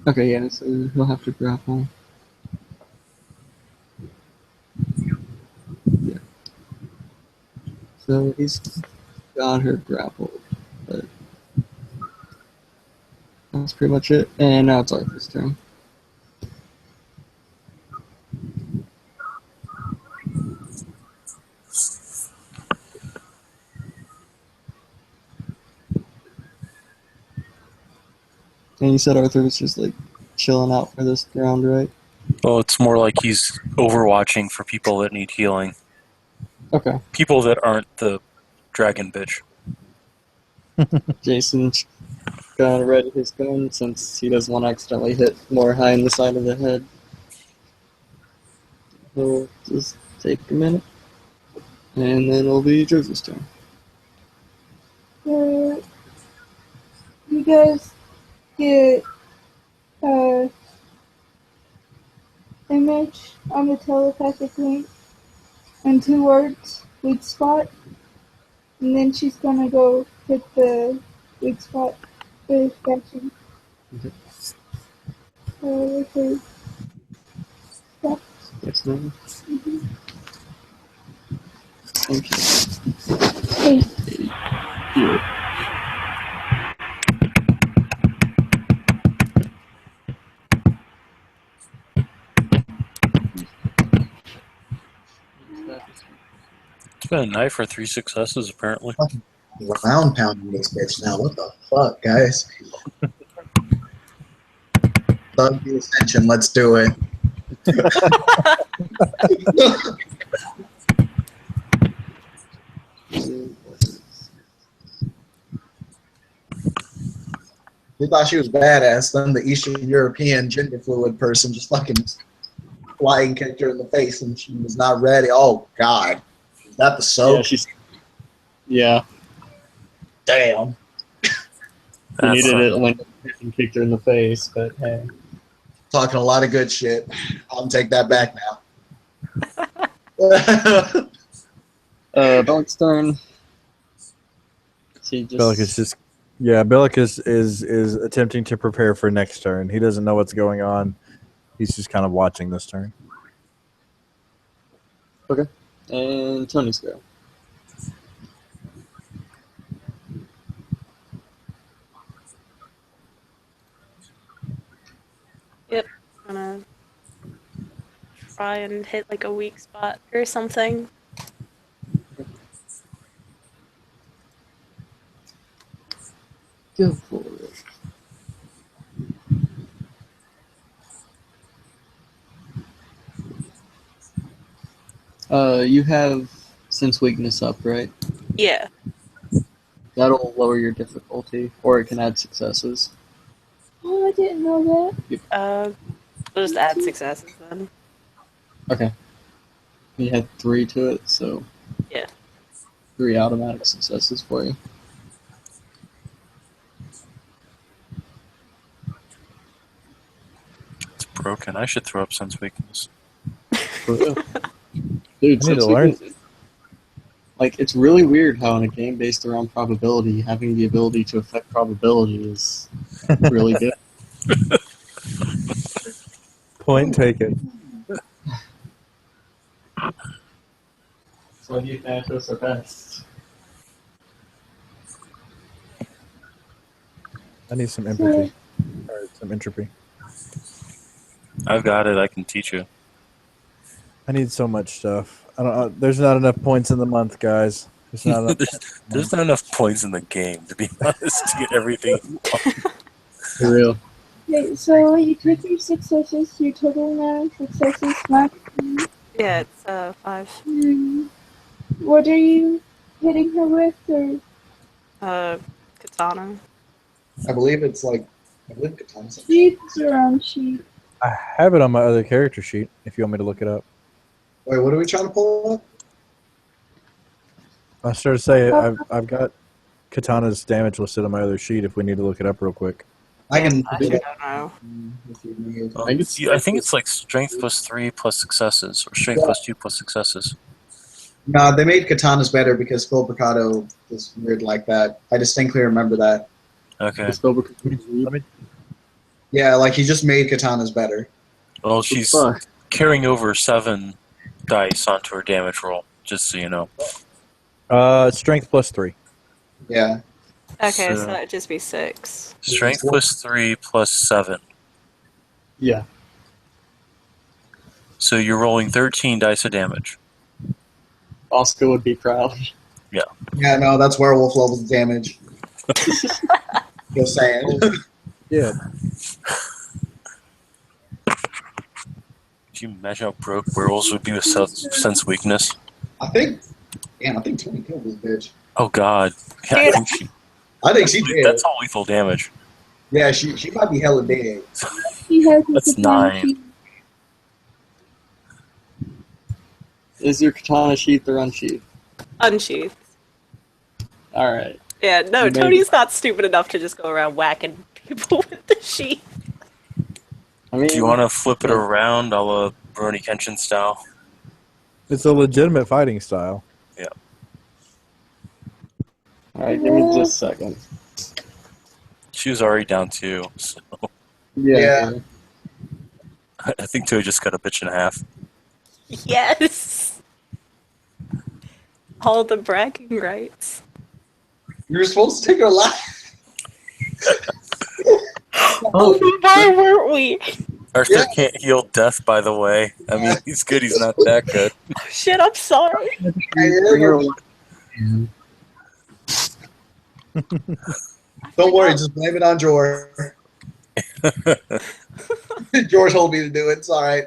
okay, yeah, so he'll have to grapple. Yeah. So he's got her grappled, but that's pretty much it. And now it's Arthur's turn. And you said Arthur was just like chilling out for this round, right?
Well, it's more like he's overwatching for people that need healing.
Okay.
People that aren't the dragon bitch.
Jason gonna ready his gun since he doesn't want to accidentally hit more high in the side of the head. He'll just take a minute. And then it'll be Joseph's turn.
You guys get image on the telepathic link and 2 words, weak spot, and then she's gonna go hit the weak spot with catching.
Okay.
Okay. Yeah.
Yes, ma'am. Thank you.
Hey.
Here.
got a knife for 3 successes, apparently.
Round pounding this bitch now. What the fuck, guys? Thug the Ascension. Let's do it. They thought she was badass. Then the Eastern European gender fluid person just fucking flying kicked her in the face, and she was not ready. Oh God, is that the soap?
Yeah, she's. Yeah,
Damn.
she
That's,
needed it when he kicked her in the face, but hey.
Talking a lot of good shit. I'll take that back now.
Bellic's turn. She just.
Bellic is just Bellic is attempting to prepare for next turn. He doesn't know what's going on. He's just kind of watching this turn.
Okay. And Tony's go.
Gonna try and hit like a weak spot or something.
Go for it. You have Sense Weakness up, right?
Yeah.
That'll lower your difficulty, or it can add successes.
Oh, I didn't know that.
We'll just add successes then.
Okay. You had 3 to it, so.
Yeah.
3 automatic successes for you.
it's broken. I should throw up Sense Weakness.
For real. Dude,
I need
Sense
to learn.
Weakness- Like, it's really weird how in a game based around probability, having the ability to affect probability is really good.
Point taken.
So you Thanatos are best.
I need some empathy. Or some entropy.
I've got it. I can teach you.
I need so much stuff. I don't. There's not enough points in the month, guys. There's not enough.
There's not enough points in the game, to be honest, to get everything.
For real.
Okay, so you took your successes, your total amount of successes, max.
Yeah, it's 5.
What are you hitting her with, or
Katana.
I believe Katana's.
sheets or on sheet?
I have it on my other character sheet. If you want me to look it up.
Wait, what are we trying to pull up?
I started to say I've got Katana's damage listed on my other sheet. If we need to look it up real quick.
I can
I
do
don't
that
know.
if you need.
I think it's like strength plus 3 plus successes, or strength plus 2 plus successes.
No, they made katanas better because Phil Bricado is weird like that. I distinctly remember that.
Okay.
It's over.
Yeah, like he just made katanas better.
Well, she's
Fuck.
carrying over 7 dice onto her damage roll, just so you know.
Strength plus 3.
Yeah.
Okay, so
So-
that'd just be 6.
Strength plus 3 plus 7.
Yeah.
So you're rolling 13 dice of damage.
Oscar would be proud.
Yeah, no, that's werewolf level damage. Just saying.
Yeah.
Can you imagine how broke werewolves would be with sense weakness?
I think Tony killed this bitch.
Oh god. Yeah, I think
She did.
that's all lethal damage.
Yeah, she might be hella dead.
She has a
That's
katana
9.
sheet.
Is your katana sheath or unsheathed?
Unsheath.
Alright.
Yeah, no,
Maybe.
Tony's not stupid enough to just go around whacking people with the sheath.
I mean,
Do you want to flip it around a la Brony Kenshin style?
It's a legitimate fighting style.
Alright, give me just a second.
She was already down 2, so
Yeah.
I think Toy just got a bitch and a half.
Yes! All the bragging rights.
You were supposed to take her alive.
Oh,
Why weren't we?
Arthur
Yeah.
can't heal death, by the way. I mean, he's good. He's not that good.
Oh, shit, I'm sorry.
Don't worry, just blame it on George. George told me to do it. It's all right.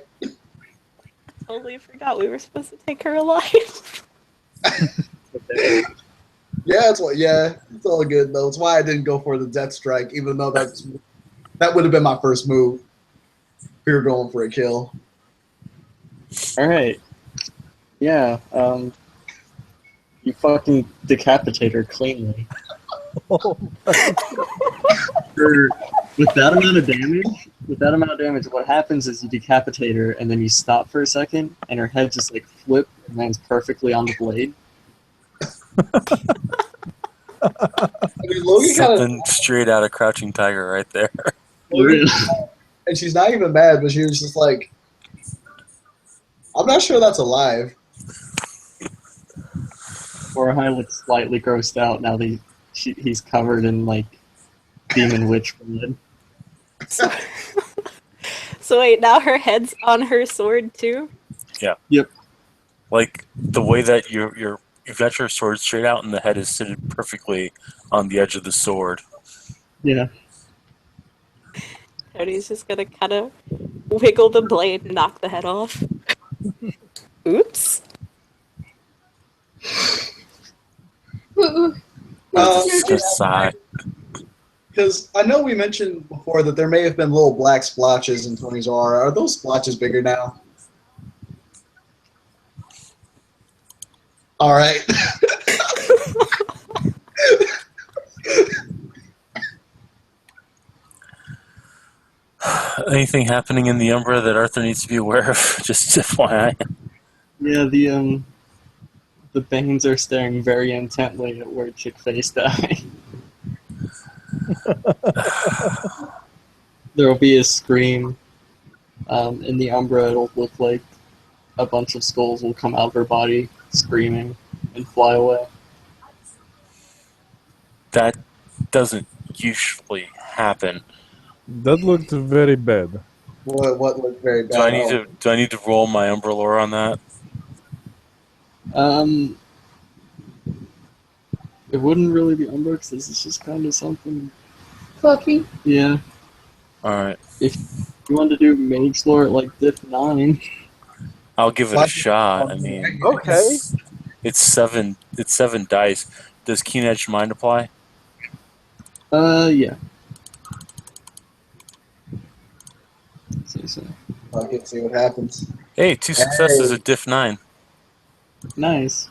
Totally forgot we were supposed to take her alive.
Yeah, it's all good though. It's why I didn't go for the death strike, even though that would have been my first move. We were going for a kill.
All right. Yeah. You fucking decapitate her cleanly. For, with that amount of damage, what happens is you decapitate her, and then you stop for a second, and her head just like flip and lands perfectly on the blade.
I mean, Logan kind of,
Something straight out of Crouching Tiger right there.
and she's not even mad, but she was just like, I'm not sure that's alive.
Orihai looks slightly grossed out now that he's covered in like demon witch blood.
So wait, now her head's on her sword too?
Like the way that you've got your sword straight out and the head is sitting perfectly on the edge of the sword.
Yeah.
Cody's just gonna kind of wiggle the blade and knock the head off. Oops.
Just a sigh.
Because I know we mentioned before that there may have been little black splotches in Tony's aura. Are those splotches bigger now? All right.
Anything happening in the Umbra that Arthur needs to be aware of? Just FYI.
Yeah, the Banes are staring very intently at where Chick-Face died. There'll be a scream. In the Umbra, it'll look like a bunch of skulls will come out of her body, screaming, and fly away.
That doesn't usually happen.
That looked very bad.
What looked very bad?
Do I need to roll my Umbra lore on that?
It wouldn't really be Umbra, because this is just kind of something.
Fluffy.
Yeah.
Alright.
If you want to do Mage Lore at like Diff 9,
I'll give it a shot. I mean,
Okay.
it's seven dice. Does Keen Edge Mind apply?
yeah. So.
Fuck it, see what happens.
Hey, 2 successes at Diff 9.
Nice.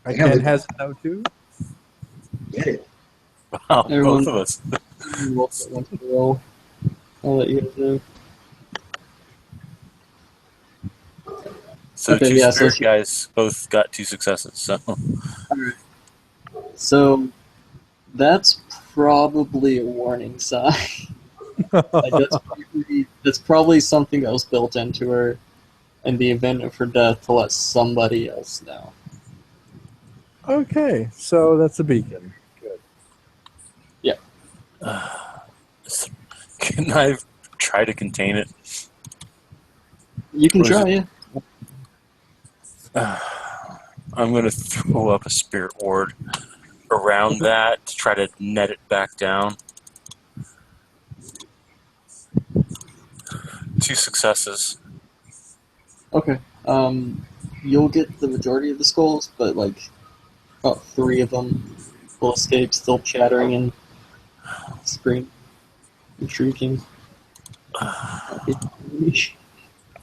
Ken has it now too.
Get it.
Wow,
Everyone-
both of us.
Roll. I'll let you guys know.
So
Okay,
two
yeah,
spirit
so-
guys both got 2 successes. So
So, that's probably a warning sign. Like, that's probably something that was built into her in the event of her death to let somebody else know.
Okay, so that's a beacon. Good.
can I try to contain it?
You can
Or is
try,
it-
yeah.
I'm going to throw up a spirit ward around that to try to net it back down. 2 successes.
Okay. You'll get the majority of the skulls, but like about 3 of them will escape, still chattering and screaming and shrieking.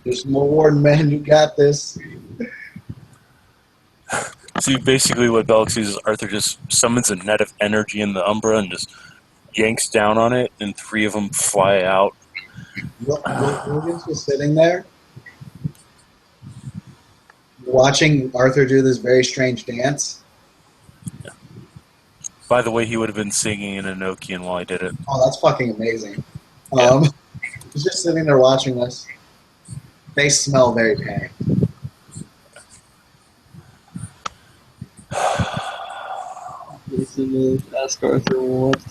There's more warden, man. You got this.
See, basically what Belk sees is Arthur just summons a net of energy in the Umbra and just yanks down on it, and 3 of them fly out.
Logan's just sitting there, watching Arthur do this very strange dance.
By the way, he would have been singing in Enochian while I did it.
Oh, that's fucking amazing.
Yeah.
He's just sitting there watching this. They smell very panicked.
Jason, ask Arthur what.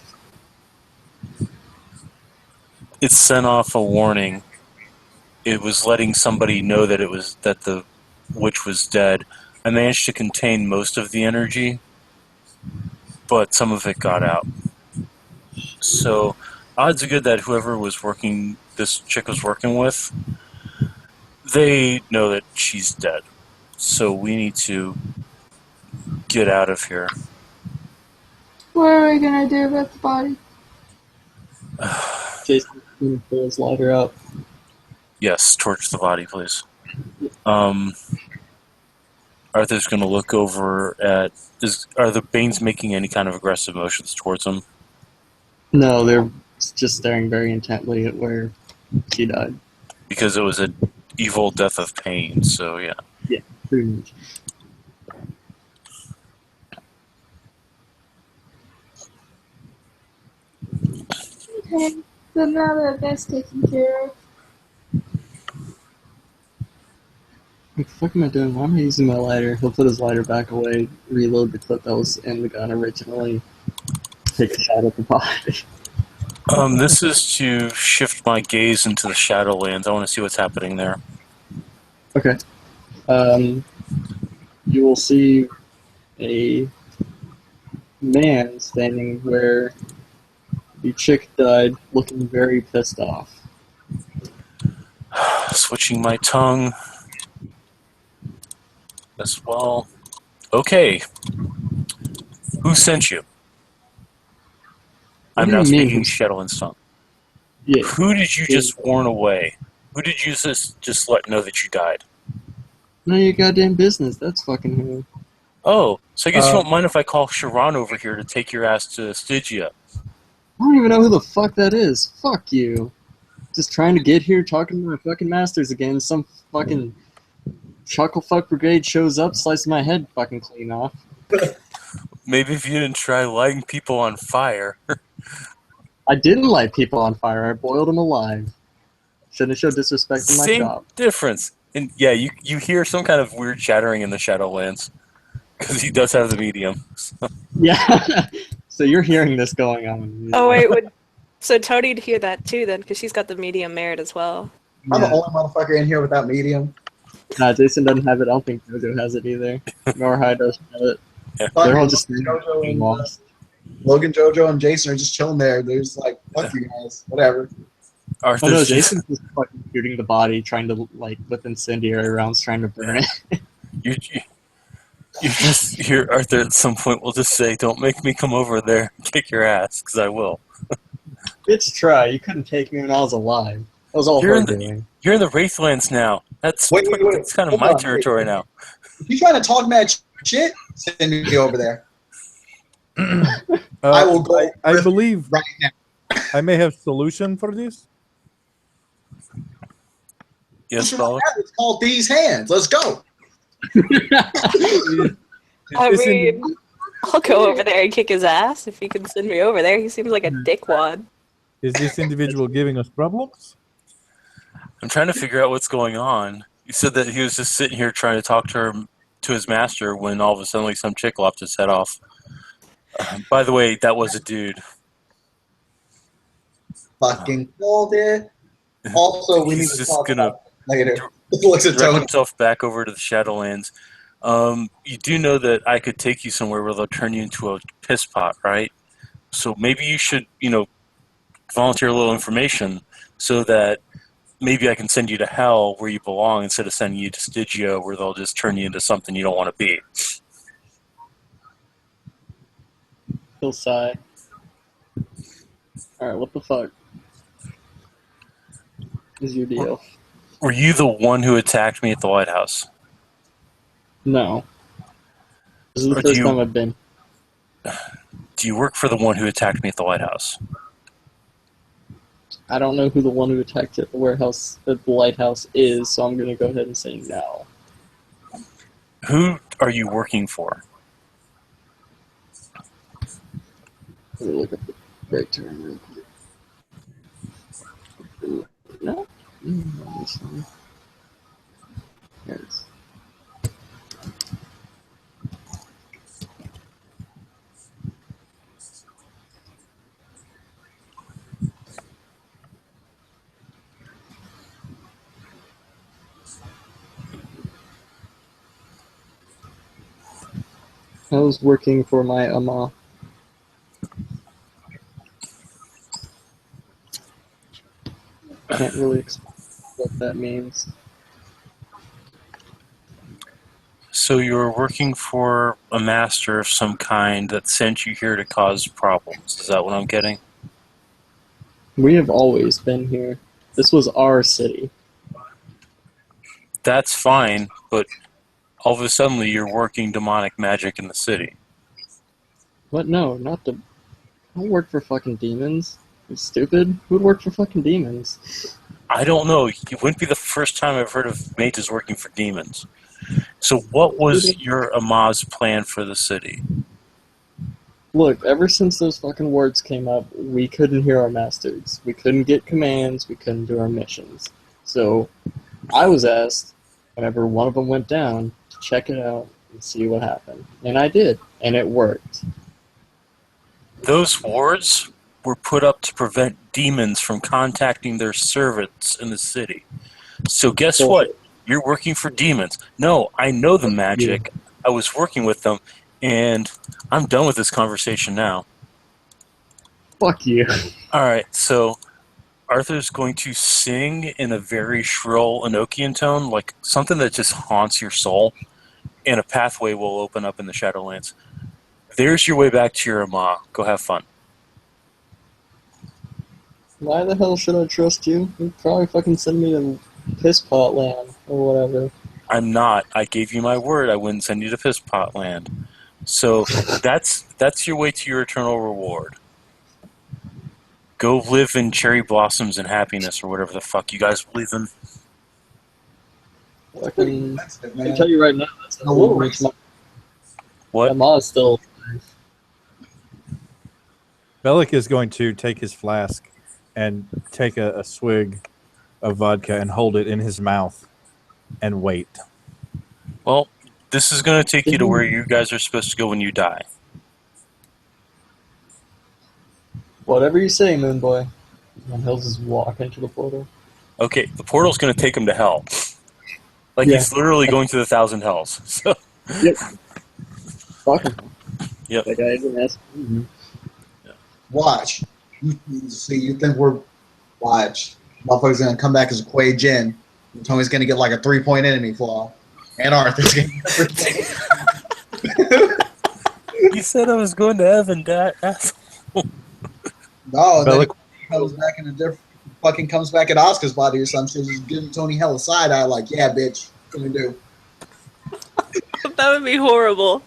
it sent off a warning. It was letting somebody know that the witch was dead. I managed to contain most of the energy, but some of it got out. So odds are good that whoever this chick was working with, they know that she's dead. So we need to get out of here.
What are we gonna do about the body?
Jason's gonna pull his lighter out.
Yes, torch the body, please. Arthur's going to look over at... Are the Banes making any kind of aggressive motions towards him?
No, they're just staring very intently at where she died.
Because it was an evil death of pain, so yeah.
Yeah, pretty much.
Okay, so now that that's taken care of,
What the fuck am I doing? Why am I using my lighter? He'll put his lighter back away, reload the clip that was in the gun originally, take a shot at the body.
This is to shift my gaze into the Shadowlands. I want to see what's happening there.
Okay. You will see a man standing where the chick died, looking very pissed off.
Switching my tongue as well. Okay. Who sent you?
What
I'm
do
now
you mean?
speaking Shadowlands tongue.
Yeah.
Who did you just warn away? Who did you just let know that you died?
None of your goddamn business. That's fucking who.
Oh, so I guess you won't mind if I call Sharon over here to take your ass to Stygia.
I don't even know who the fuck that is. Fuck you. Just trying to get here, talking to my fucking masters again. Some fucking chuckle fuck brigade shows up, slices my head fucking clean off.
Maybe if you didn't try lighting people on fire.
I didn't light people on fire. I boiled them alive. Shouldn't have showed disrespect in my
Same
shop.
difference. And yeah, you hear some kind of weird chattering in the Shadowlands. Because he does have the medium.
Yeah. So you're hearing this going on.
Oh wait, so Tony'd hear that too then, because she's got the medium merit as well.
I'm the
Yeah.
only motherfucker in here without medium.
Nah, Jason doesn't have it. I don't think Jojo has it either. Nor High doesn't have it. They're all just
Jojo and,
lost.
Logan, Jojo, and Jason are just chilling there. They're just like, fuck you guys, whatever.
Oh
Arthur's
no,
just,
Jason's just fucking shooting the body, trying to, like, with incendiary rounds, trying to burn it.
you just hear Arthur at some point will just say, "Don't make me come over there and kick your ass," because I will.
Bitch, try. You couldn't take me when I was alive. That was all
You're
her
in the-
doing.
You're in the Wraithlands now. That's
Wait.
that's kind of
Hold
my
on, wait.
territory now.
If you trying to talk mad shit, send me over there. I will go
I believe
right now.
I may have solution for this.
Yes,
It's
Bollock?
called These Hands. Let's go.
I
This
mean, I'll go over there and kick his ass if you can send me over there. He seems like a dickwad.
Is this individual giving us problems?
I'm trying to figure out what's going on. You said that he was just sitting here trying to talk to his master when all of a sudden, like, some chick lopped his head off. By the way, that was a dude.
Fucking called it. Also, we need
He's
to
just
talk
gonna
about it later. Looks at
direct
Tony.
himself back over to the Shadowlands. You do know that I could take you somewhere where they'll turn you into a piss pot, right? So maybe you should, volunteer a little information so that maybe I can send you to hell where you belong instead of sending you to Stygia where they'll just turn you into something you don't want to be.
He'll sigh. Alright, what the fuck is your deal?
Were you the one who attacked me at the White House?
No. This is the
Or do
first
you-
time I've been.
Do you work for the one who attacked me at the White House?
I don't know who the one who attacked at the warehouse, at the lighthouse is, so I'm gonna go ahead and say no.
Who are you working for?
Let me look at the break term real quick. No? This one. There it is. I was working for my Ama. Can't really explain what that means.
So you were working for a master of some kind that sent you here to cause problems. Is that what I'm getting?
We have always been here. This was our city.
That's fine, but all of a sudden you're working demonic magic in the city.
What? No, not the. I don't work for fucking demons. You stupid? Who'd work for fucking demons?
I don't know. It wouldn't be the first time I've heard of mages working for demons. So what was your Ama's plan for the city?
Look, ever since those fucking words came up, we couldn't hear our masters. We couldn't get commands. We couldn't do our missions. So, I was asked, whenever one of them went down, to check it out and see what happened. And I did, and it worked.
Those wards were put up to prevent demons from contacting their servants in the city. So guess what? You're working for demons. No, I know the magic. I was working with them, and I'm done with this conversation now.
Fuck you.
Alright, so Arthur's going to sing in a very shrill Enochian tone, like something that just haunts your soul, and a pathway will open up in the Shadowlands. There's your way back to your Ama. Go have fun.
Why the hell should I trust you? You'd probably fucking send me to Pisspot Land, or whatever.
I'm not. I gave you my word I wouldn't send you to Pisspot Land. So that's your way to your eternal reward. Go live in cherry blossoms and happiness, or whatever the fuck you guys believe in.
Fucking,
Expensive,
I can
man.
tell you right now, that's
A little racist.
What?
Ma is still alive.
Bellic is going to take his flask and take a swig of vodka and hold it in his mouth and wait.
Well, this is going to take you to where you guys are supposed to go when you die.
Whatever you say, Moon Boy. And he'll just walk into the portal.
Okay, the portal's going to take him to hell. Like,
Yeah.
he's literally going to the 1,000 hells. So,
Yep. Fuck him.
Yep.
That guy isn't as.
Watch. You think we're watch? Motherfucker's gonna come back as a Quay Jin. And Tony's gonna get like a 3-point enemy flaw, and Arthur's gonna get a 3-point.
you said I was going to heaven, Dad.
No, then
Bellic,
he comes back in a different. Fucking comes back in Oscar's body or something. Just giving Tony hell a side eye, like, yeah, bitch, what can we do?
That would be horrible.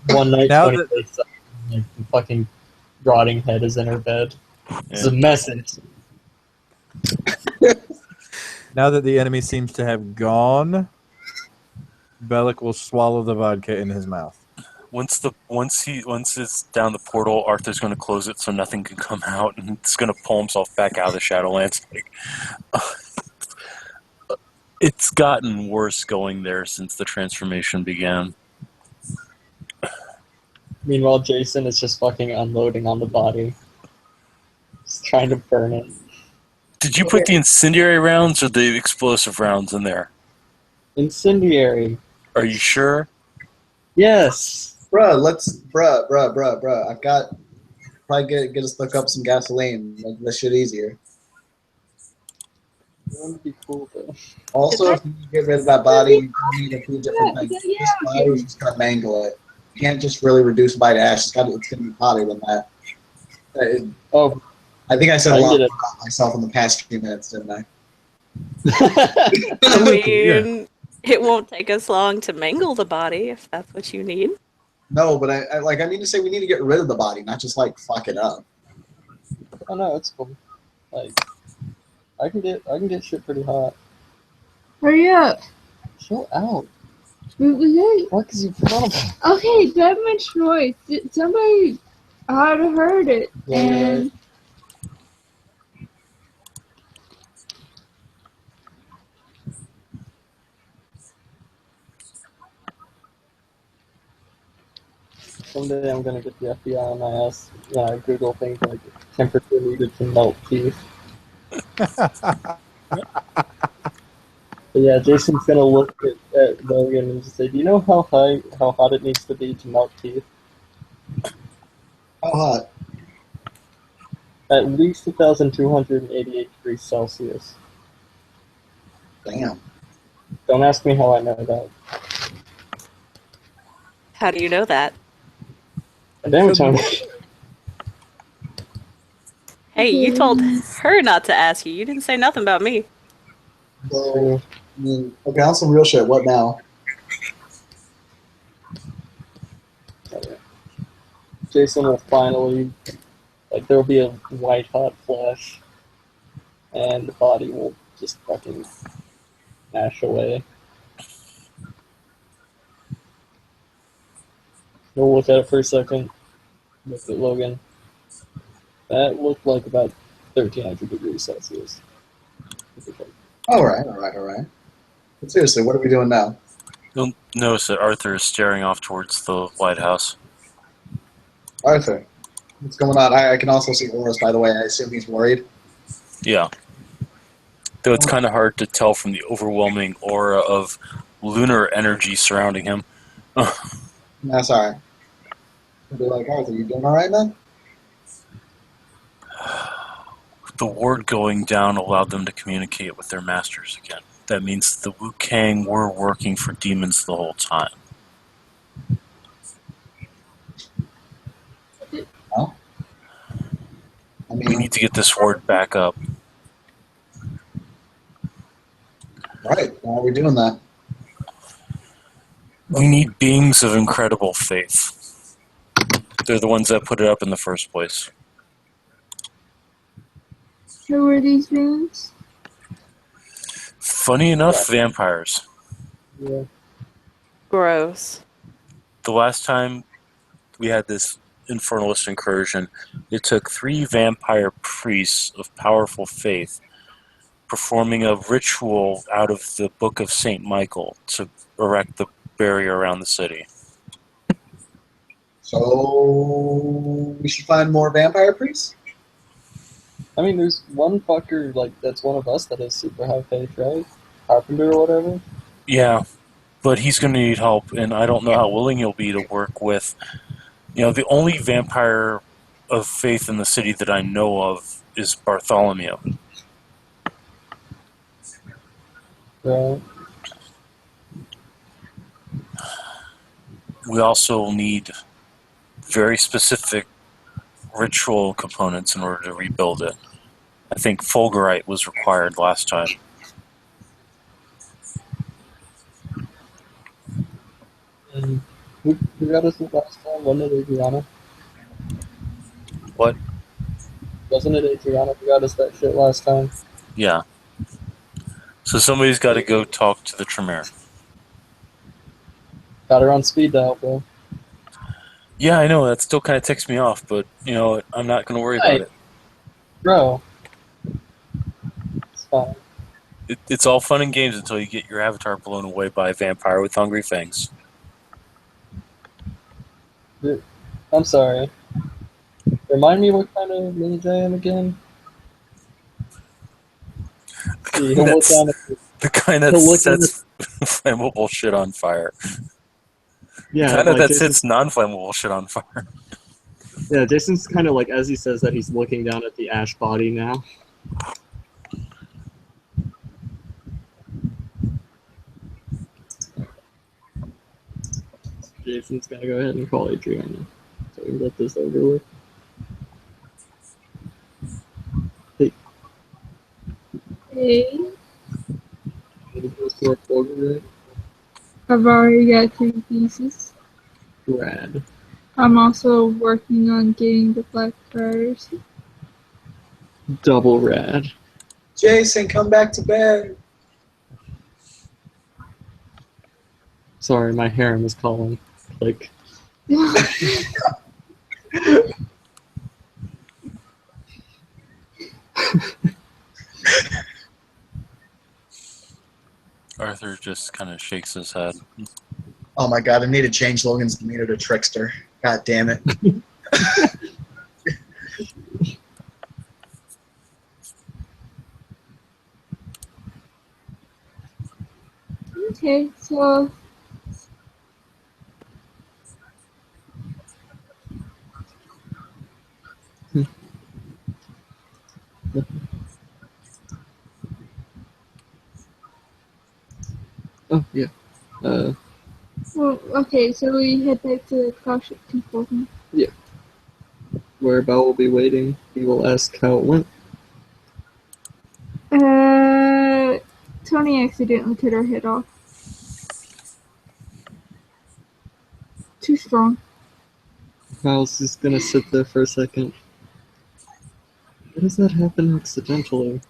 One night,
Now
20 days, like, the fucking rotting head is in her bed. It's a message.
now that the enemy seems to have gone, Bellic will swallow the vodka in his mouth.
Once it's down the portal, Arthur's going to close it so nothing can come out, and it's going to pull himself back out of the Shadowlands. Like, it's gotten worse going there since the transformation began.
Meanwhile, Jason is just fucking unloading on the body. Just trying to burn it.
Did you put the incendiary rounds or the explosive rounds in there?
Incendiary.
Are you sure?
Yes.
Bruh, I've got probably get us hook up some gasoline. Make this shit easier.
That would be cool, though.
Also, if you get rid of that body, you need a few different things. This body is just gonna mangle it. You can't just really reduce by to ash. It's gonna be hotter than that.
Oh,
I think I said a
I
lot
get it.
about myself in the past few minutes, didn't I?
I mean, it won't take us long to mangle the body if that's what you need.
No, but I need to say we need to get rid of the body, not just like fuck it up.
oh no, it's cool. Like, I can get shit pretty hot.
Hurry up.
Chill out.
Okay,
What? Cause you forgot about.
okay, that much noise. Somebody ought to heard it.
Yeah, you're
And
Someday I'm gonna get the FBI on my ass. Google things like temperature needed to melt teeth. But yeah, Jason's gonna look at Logan and just say, "Do you know how hot it needs to be to melt teeth?
How hot?
At least 1,288 degrees Celsius."
Damn.
Don't ask me how I know that.
How do you know that?
Damn it, Tony.
Hey, you told her not to ask you. You didn't say nothing about me.
So, I mean, okay, on some real shit. What now?
Jason will finally, like, there'll be a white hot flash, and the body will just fucking smash away. He'll look at it for a second, look at Logan. That looked like about 1,300 degrees Celsius.
All right. But seriously, what are we doing now?
You'll notice that Arthur is staring off towards the lighthouse.
Arthur, what's going on? I can also see Oris, by the way. I assume he's worried.
Yeah. Though it's kind of hard to tell from the overwhelming aura of lunar energy surrounding him.
That's all right. I'll be like, Arthur, you doing all right, man?
The ward going down allowed them to communicate with their masters again. That means the Wu Kang were working for demons the whole time.
Well, I
We
mean,
need to get this ward back up.
right. Why are we doing that?
We need beings of incredible faith. They're the ones that put it up in the first place.
Who are these beings?
Funny enough, vampires.
Yeah.
Gross.
The last time we had this infernalist incursion, it took 3 vampire priests of powerful faith performing a ritual out of the Book of St. Michael to erect the barrier around the city.
So we should find more vampire priests?
I mean, there's one fucker, like, that's one of us that has super high faith, right? Carpenter or whatever.
Yeah, but he's going to need help, and I don't know how willing he'll be to work with. You know, the only vampire of faith in the city that I know of is Bartholomew.
Right.
We also need very specific ritual components in order to rebuild it. I think Fulgurite was required last time.
And who got us the last time? Wasn't it Adriana?
What?
Wasn't it Adriana who got us that shit last time?
Yeah. So somebody's got to go talk to the Tremere.
Got her on speed dial, bro.
Yeah, I know, that still kind of ticks me off, but, you know, I'm not going to worry about it.
Bro. It's fine.
It's all fun and games until you get your avatar blown away by a vampire with hungry fangs.
I'm sorry. Remind me what kind of mage I am again? See, he'll look down at the,
The kind that
He'll look at
sets flammable shit on fire.
yeah,
The kind of
like
that
Jason's,
sets non-flammable shit on fire.
yeah, Jason's kind of like, as he says that, he's looking down at the ash body now. Jason's gotta go ahead and call Adriana so we can get this over with.
Hey,
It goes to our folder, right?
I've already got 3 pieces.
Rad.
I'm also working on getting the Black Friars.
Double rad.
Jason, come back to bed.
Sorry, my harem is calling. Like,
Arthur just kind of shakes his head.
Oh my god, I need to change Logan's demeanor to trickster. God damn it.
Okay, so
Oh yeah.
well, okay, so we head back to the Caution Temple.
Where Bao will be waiting. He will ask how it went.
Tony accidentally cut her head off. Too strong.
Bao's just gonna sit there for a second. How does that happen accidentally?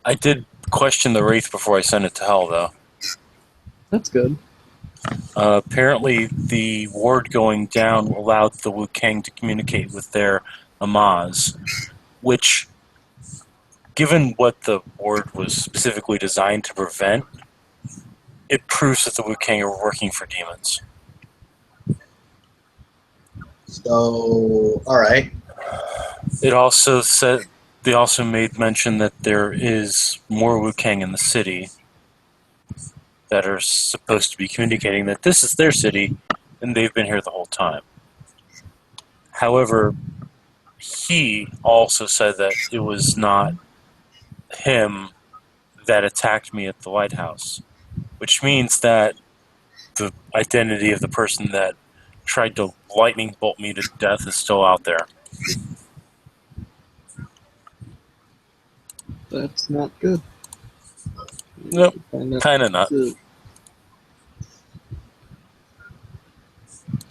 I did question the wraith before I sent it to hell, though.
That's good.
Apparently, the ward going down allowed the Wu Kang to communicate with their Amaz, which, given what the ward was specifically designed to prevent, it proves that the Wu Kang are working for demons.
So, all right.
It also said they also made mention that there is more Wu Kang in the city that are supposed to be communicating that this is their city and they've been here the whole time. However, he also said that it was not him that attacked me at the lighthouse, which means that the identity of the person that tried to lightning bolt me to death is still out there.
That's not good.
Nope,
Find out
kind of not.
the-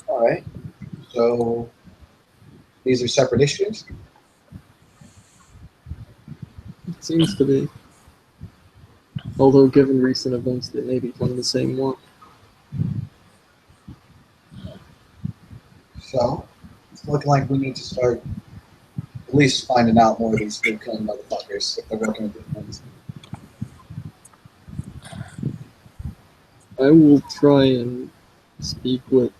All right. So these are separate issues.
It seems to be. Although, given recent events, they may become the same one.
So it's looking like we need to start at least finding out more of these big killing motherfuckers if they're working with demons.
I will try and speak with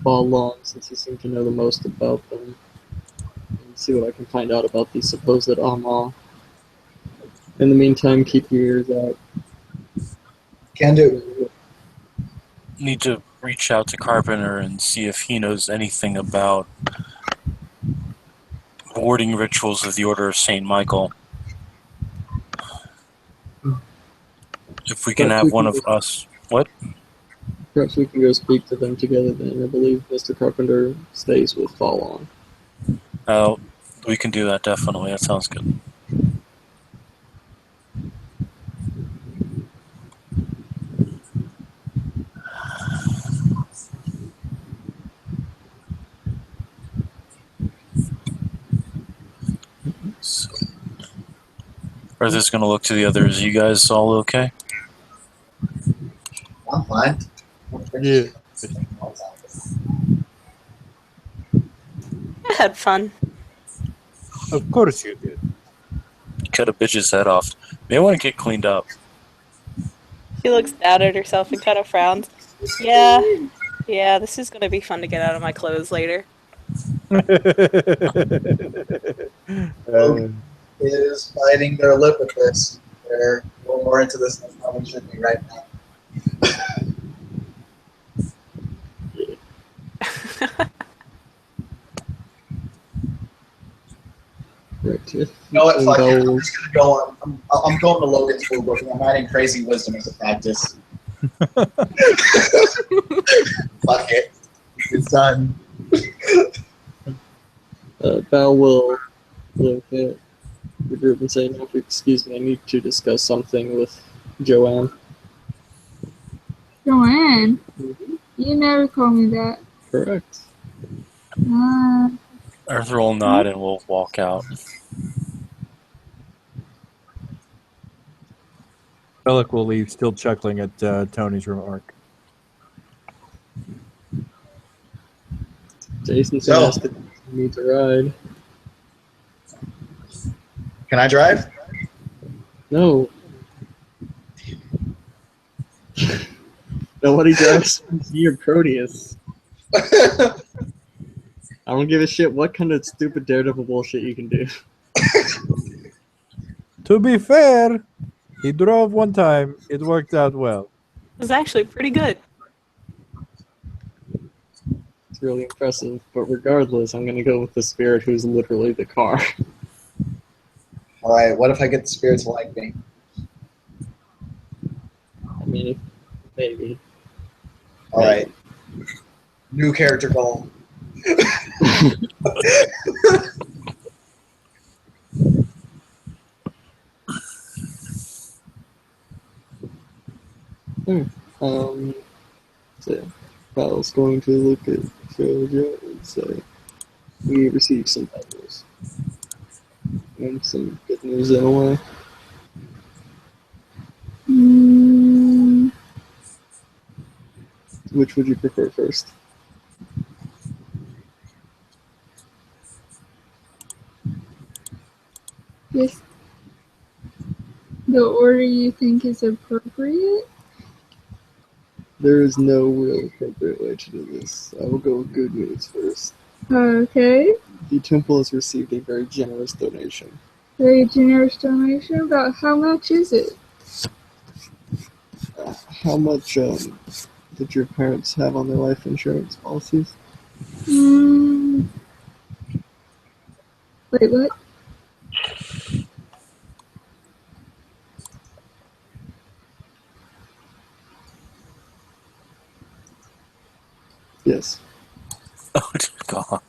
Fa Long, since he seems to know the most about them, and see what I can find out about these supposed Ama. In the meantime, keep your ears out.
Can do.
Need to reach out to Carpenter and see if he knows anything about warding rituals of the Order of St. Michael. If we can
Perhaps
have
we
one
can
of us... What?
Perhaps we can go speak to them together then. I believe Mr. Carpenter stays with Fa Long.
We can do that, definitely. That sounds good. So, Arthur's going to look to the others. You guys all okay?
I'm fine.
Yeah.
I had fun.
Of course you did.
Cut a bitch's head off. May want to get cleaned up.
She looks down at herself and kind of frowns. Yeah, this is gonna be fun to get out of my clothes later.
Is biting their lip at this. They're a little more into this than they probably should be right now.
Right.
You know what? Fuck it. I'm
Bell-
just gonna go on. I'm going to Logan's School Book and I'm adding crazy wisdom as a practice. Fuck it. It's done.
Bao will look at the group and say, "No, excuse me, I need to discuss something with Joanne."
Joanne, you never called me that.
Correct.
Arthur will nod and we'll walk out.
Bellic will leave, still chuckling at Tony's remark.
Jason's
So-
gonna ask if he needs a ride.
Can I drive?
No. Nobody drives me or Proteus. I don't give a shit what kind of stupid Daredevil bullshit you can do.
To be fair, he drove one time. It worked out well.
was actually pretty good.
It's really impressive. But regardless, I'm gonna go with the spirit who's literally the car.
All right. What if I get the spirit to like me?
I mean, maybe.
All right. New character goal.
So Val's going to look at Jojo and say, we received some bad news. And some good news in a way. Which would you prefer first?
Just the order you think is appropriate.
There is no real appropriate way to do this. I will go with good news first.
Okay.
The temple has received a very generous donation.
Very generous donation. About how much is it?
How much did your parents have on their life insurance policies?
Wait, what?
Yes.
Oh dear God.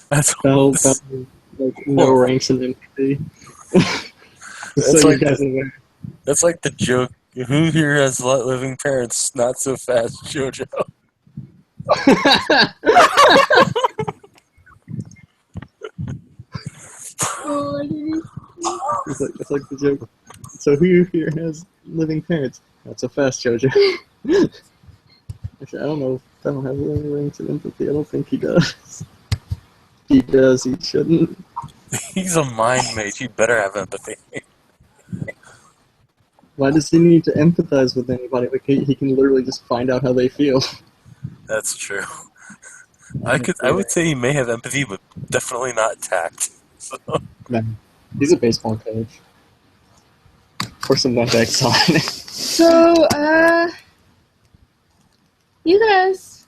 That's
Val, like, no ranks in empathy. So you
like
guys are aware.
that's like the joke. Who here has living parents? Not so fast, JoJo.
Oh, I didn't.
It's like the joke. So who here has living parents? Not so fast, Jojo. Actually, I don't know if Val has any ranks in empathy. I don't think he does. He does. He shouldn't.
He's a mind mage. He better have empathy.
Why does he need to empathize with anybody? Like he can literally just find out how they feel.
That's true. I would say he may have empathy, but definitely not tact. So,
Man, he's a baseball coach. Pour some nutbags on it.
So, you guys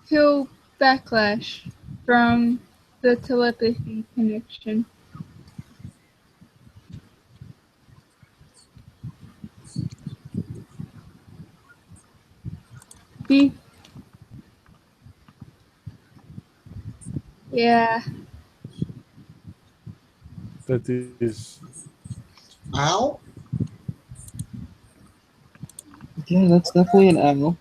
feel backlash from the telepathy connection. Be- yeah.
That is
Ow.
Yeah, that's definitely an animal.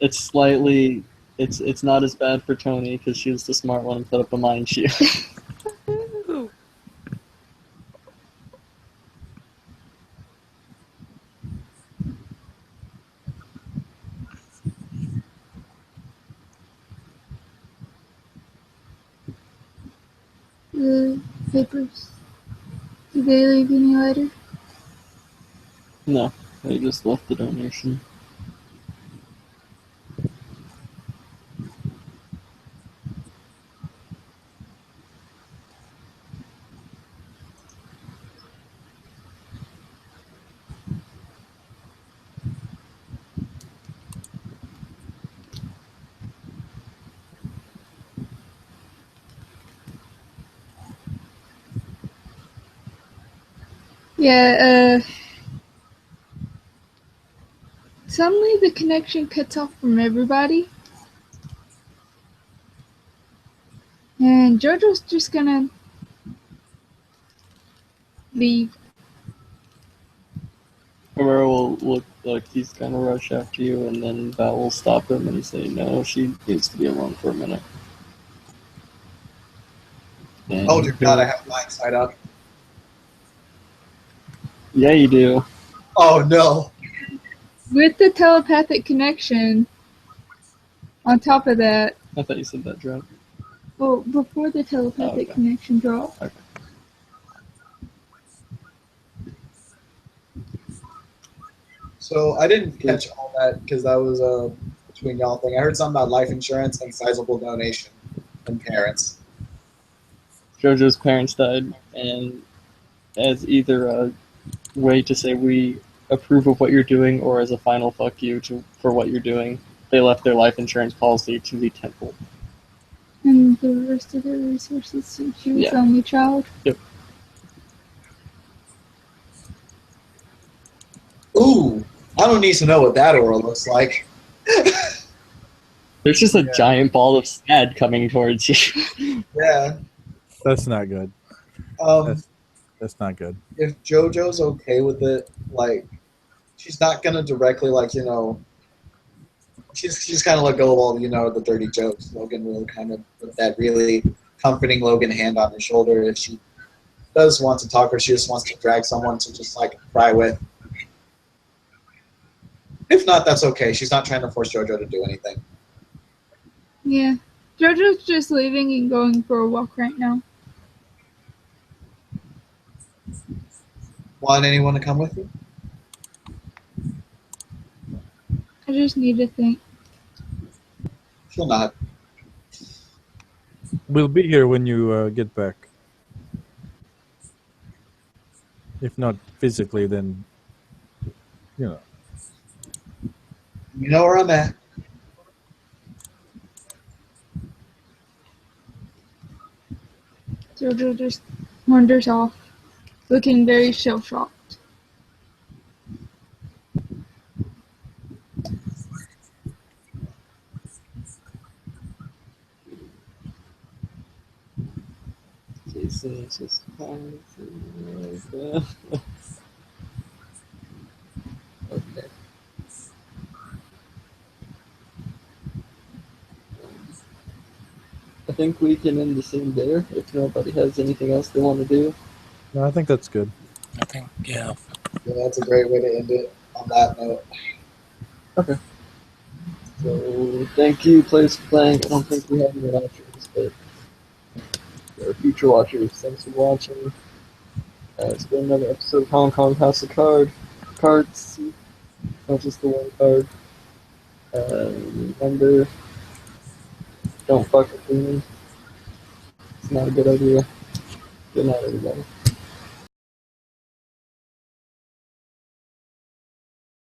It's slightly. It's not as bad for Tony because she was the smart one and put up a mind shield.
Ooh.
The papers. Did they leave any letter?
No, they just left the donation.
Yeah, suddenly the connection cuts off from everybody. And Jojo's just gonna leave.
Herrera will look like he's gonna rush after you, and then Val will stop him and say, "No, she needs to be alone for a minute." And
Oh dear God, I have blind side up.
Yeah, you do.
Oh no.
With the telepathic connection, on top of that,
I thought you said that, Drake.
well, before the telepathic
Okay.
connection dropped,
Okay.
So I didn't catch all that because that was a between y'all thing. I heard something about life insurance and sizable donation from parents.
JoJo's parents died, and as either a way to say we approve of what you're doing or as a final fuck you for what you're doing, they left their life insurance policy to the temple.
And the rest of the resources since she was
Yeah.
the only child.
Ooh, I don't need to know what that aura looks like.
There's just a giant ball of sad coming towards you.
Yeah.
That's not good.
Um,
That's not good.
if JoJo's okay with it, like, she's not gonna directly, like, she's kind of let go of all, the dirty jokes. Logan will kind of put that really comforting Logan hand on his shoulder if she does want to talk or she just wants to drag someone to just, like, cry with. If not, that's okay. She's not trying to force JoJo to do anything.
Yeah. JoJo's just leaving and going for a walk right now.
Want anyone to come with you?
I just need to think.
She'll not.
We'll be here when you get back. If not physically, then
You know where I'm at.
JoJo just wanders off, looking very shell-shocked.
Jason's just kind of okay. I think we can end the scene there if nobody has anything else they want to do.
no, I think that's good.
I think, yeah.
Yeah, that's a great way to end it on that note.
So thank you, players, for playing. I don't think we have any watchers, but there are future watchers. Thanks for watching. It's been another episode of Hong Kong House of Cards. Not just the one card. Remember, don't fuck with me. It's not a good idea. Good night, everybody.